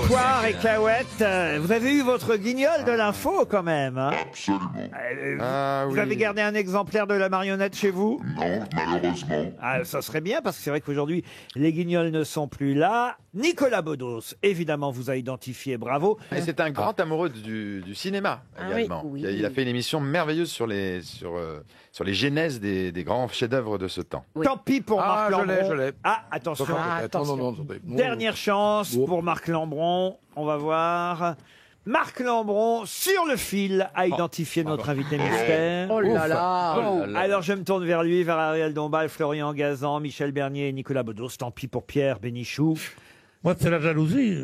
Poire et Claouette, vous avez eu votre guignol de l'info quand même. Hein. Ah, Vous oui. avez gardé un exemplaire de la marionnette chez vous? Non, malheureusement. Ah, ça serait bien, parce que c'est vrai qu'aujourd'hui, les guignols ne sont plus là. Nicolas Bedos, évidemment, vous a identifié, bravo. Et c'est un grand amoureux du cinéma Ah également. oui. Il a fait une émission merveilleuse sur les genèses des grands chefs-d'œuvre de ce temps. Tant pis pour Marc je l'ai, Lambron. je l'ai. Ah, attention. Non, attendez. Dernière chance pour Marc Lambron. On va voir. Marc Lambron, sur le fil, a identifié notre invité mystère. Oh là là. Bon, alors je me tourne vers lui, vers Ariel Dombal, Florian Gazan, Michel Bernier et Nicolas Bedos. Tant pis pour Pierre Bénichou. Moi, c'est la jalousie.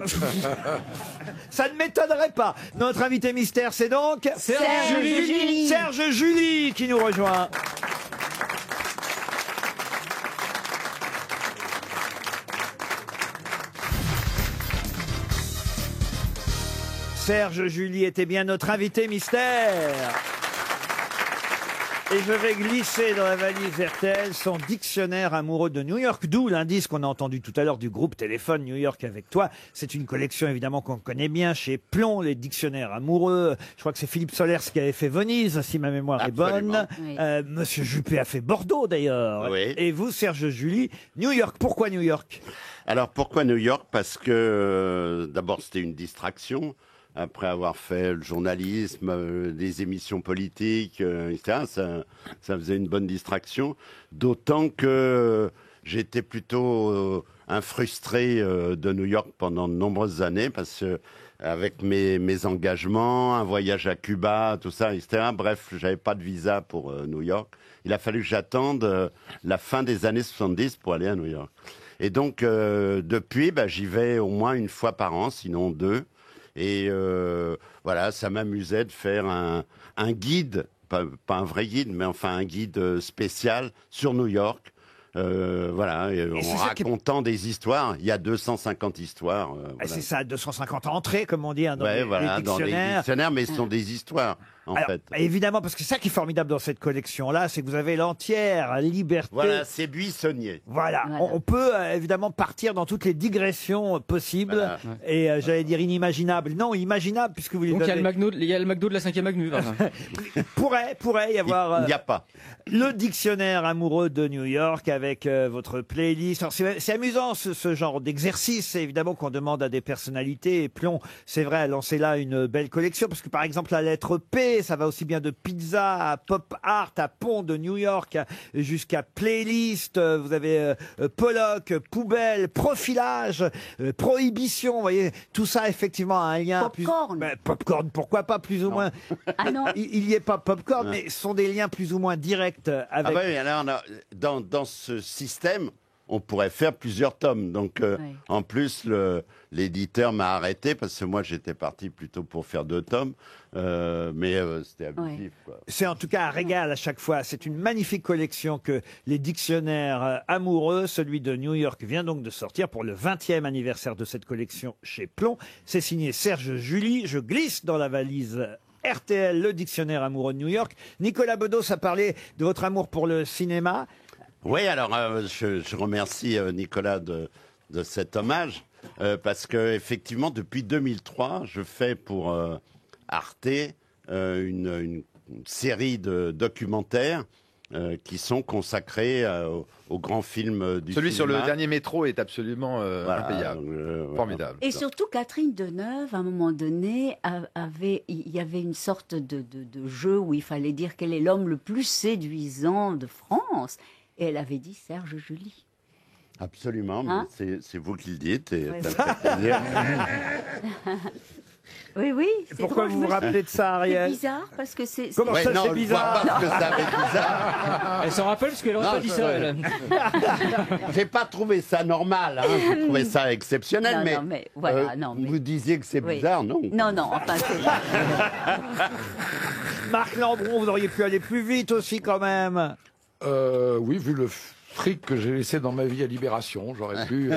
Ça ne m'étonnerait pas. Notre invité mystère, c'est donc Serge July. Serge July qui nous rejoint. Serge July était bien notre invité mystère. Et je vais glisser dans la valise RTL son dictionnaire amoureux de New York, d'où l'indice qu'on a entendu tout à l'heure du groupe Téléphone New York avec toi. C'est une collection évidemment qu'on connaît bien chez Plon, les dictionnaires amoureux. Je crois que c'est Philippe Solers qui avait fait Venise, si ma mémoire est bonne. Oui. Monsieur Juppé a fait Bordeaux d'ailleurs. Oui. Et vous, Serge July, New York. Pourquoi New York? Alors pourquoi New York? Parce que d'abord c'était une distraction. Après avoir fait le journalisme, des émissions politiques, etc., ça faisait une bonne distraction. D'autant que j'étais plutôt un frustré de New York pendant de nombreuses années, parce que avec mes engagements, un voyage à Cuba, tout ça, etc. Bref, j'avais pas de visa pour New York. Il a fallu que j'attende la fin des années 70 pour aller à New York. Et donc, depuis, j'y vais au moins une fois par an, sinon deux. Et voilà, ça m'amusait de faire un guide, pas un vrai guide, mais enfin un guide spécial sur New York. Voilà, en racontant des histoires. Il y a 250 histoires. Voilà. C'est ça, 250 entrées, comme on dit, hein, dans Ouais, les voilà, dans les dictionnaires. dictionnaires, mais ce sont des histoires, en Alors, fait. évidemment, parce que ça qui est formidable dans cette collection-là, c'est que vous avez l'entière liberté. Voilà, c'est buissonnier. Voilà, on peut évidemment partir dans toutes les digressions possibles Voilà. et j'allais dire inimaginables. Non, imaginables puisque vous les Donc il y a avez. le McDo de la 5e avenue. par exemple. pourrait y avoir. Il n'y a pas. Le dictionnaire amoureux de New York avec votre playlist. Alors, c'est amusant ce genre d'exercice, évidemment qu'on demande à des personnalités. Et Plon, c'est vrai, a lancé là une belle collection parce que par exemple la lettre P, ça va aussi bien de pizza à pop art, à pont de New York jusqu'à playlist. Vous avez Pollock, poubelle, profilage, prohibition. Vous voyez, tout ça effectivement a un lien. Popcorn. Popcorn, pourquoi pas plus ou moins. Ah non. Il n'y est pas popcorn, mais ce sont des liens plus ou moins directs avec. Ah bah oui, alors dans ce système, on pourrait faire plusieurs tomes. Donc, en plus, l'éditeur m'a arrêté parce que moi, j'étais parti plutôt pour faire 2 tomes. Mais c'était abusif. Quoi. C'est en tout cas un régal à chaque fois. C'est une magnifique collection que les dictionnaires amoureux, celui de New York, vient donc de sortir pour le 20e anniversaire de cette collection chez Plon. C'est signé Serge July. Je glisse dans la valise RTL, le dictionnaire amoureux de New York. Nicolas Bedos a parlé de votre amour pour le cinéma. Oui, alors je remercie Nicolas de cet hommage parce que effectivement depuis 2003, je fais pour Arte une série de documentaires qui sont consacrés aux grands films du Celui sur cinéma. le dernier métro est absolument impayable. Formidable. Et surtout, Catherine Deneuve, à un moment donné, il y avait une sorte de jeu où il fallait dire quel est l'homme le plus séduisant de France. Et elle avait dit Serge July. Absolument, Hein mais c'est vous qui le dites et Ouais. ça me fait plaisir. Oui, oui. c'est Pourquoi drôle, vous vous rappelez de ça, Ariel? C'est bizarre parce que c'est. Comment Ouais, ça, non, c'est je bizarre? vois pas ce que ça fait bizarre. Elle s'en rappelle parce qu'elle n'aurait Non, pas dit ça. Elle. J'ai pas trouvé ça normal, hein. J'ai trouvé ça exceptionnel, Non, non, mais voilà, non, mais- vous disiez que c'est Oui. bizarre, non? Non, non, enfin, c'est. Marc Lambron, vous auriez pu aller plus vite aussi quand même. Oui, vu le fric que j'ai laissé dans ma vie à Libération, j'aurais pu,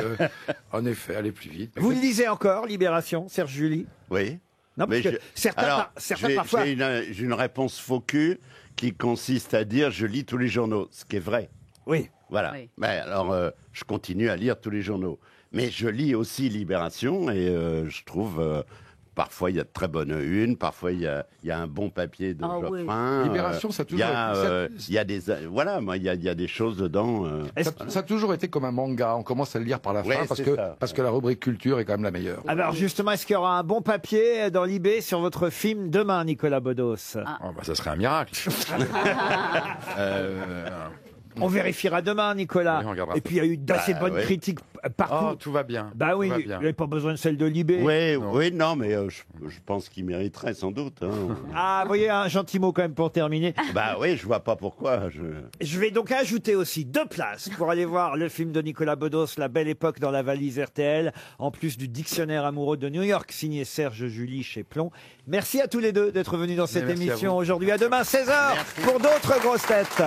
en effet, aller plus vite. Mais Vous le lisez encore, Libération, Serge July? Oui. Non, parce Mais que certains, alors, certains parfois. j'ai une réponse faux cul qui consiste à dire je lis tous les journaux, ce qui est vrai. Oui. Voilà. Oui. Mais alors, je continue à lire tous les journaux. Mais je lis aussi Libération et je trouve parfois il y a de très bonnes unes, parfois il y a un bon papier de Geoffrin. Libération, ça a toujours il y a des voilà, moi il y a des choses dedans. Ça a toujours été comme un manga. On commence à le lire par la fin parce que la rubrique culture est quand même la meilleure. Alors justement, est-ce qu'il y aura un bon papier dans Libé sur votre film demain, Nicolas Bedos? Ça serait un miracle. On vérifiera demain, Nicolas. Oui, on regardera et puis il y a eu d'assez bonnes critiques partout. Oh, tout va bien. Bah oui, Tout va il n'y bien. avait pas besoin de celle de Libé. Oui, non, mais je pense qu'il mériterait sans doute. Hein. Ah, vous voyez, un gentil mot quand même pour terminer. Bah oui, je vois pas pourquoi. Je vais donc ajouter aussi 2 places pour aller voir le film de Nicolas Bedos, La Belle Époque dans la valise RTL, en plus du Dictionnaire amoureux de New York, signé Serge Julie chez Plomb. Merci à tous les deux d'être venus dans cette Merci à émission vous. aujourd'hui. À demain, 16h, pour d'autres grosses têtes.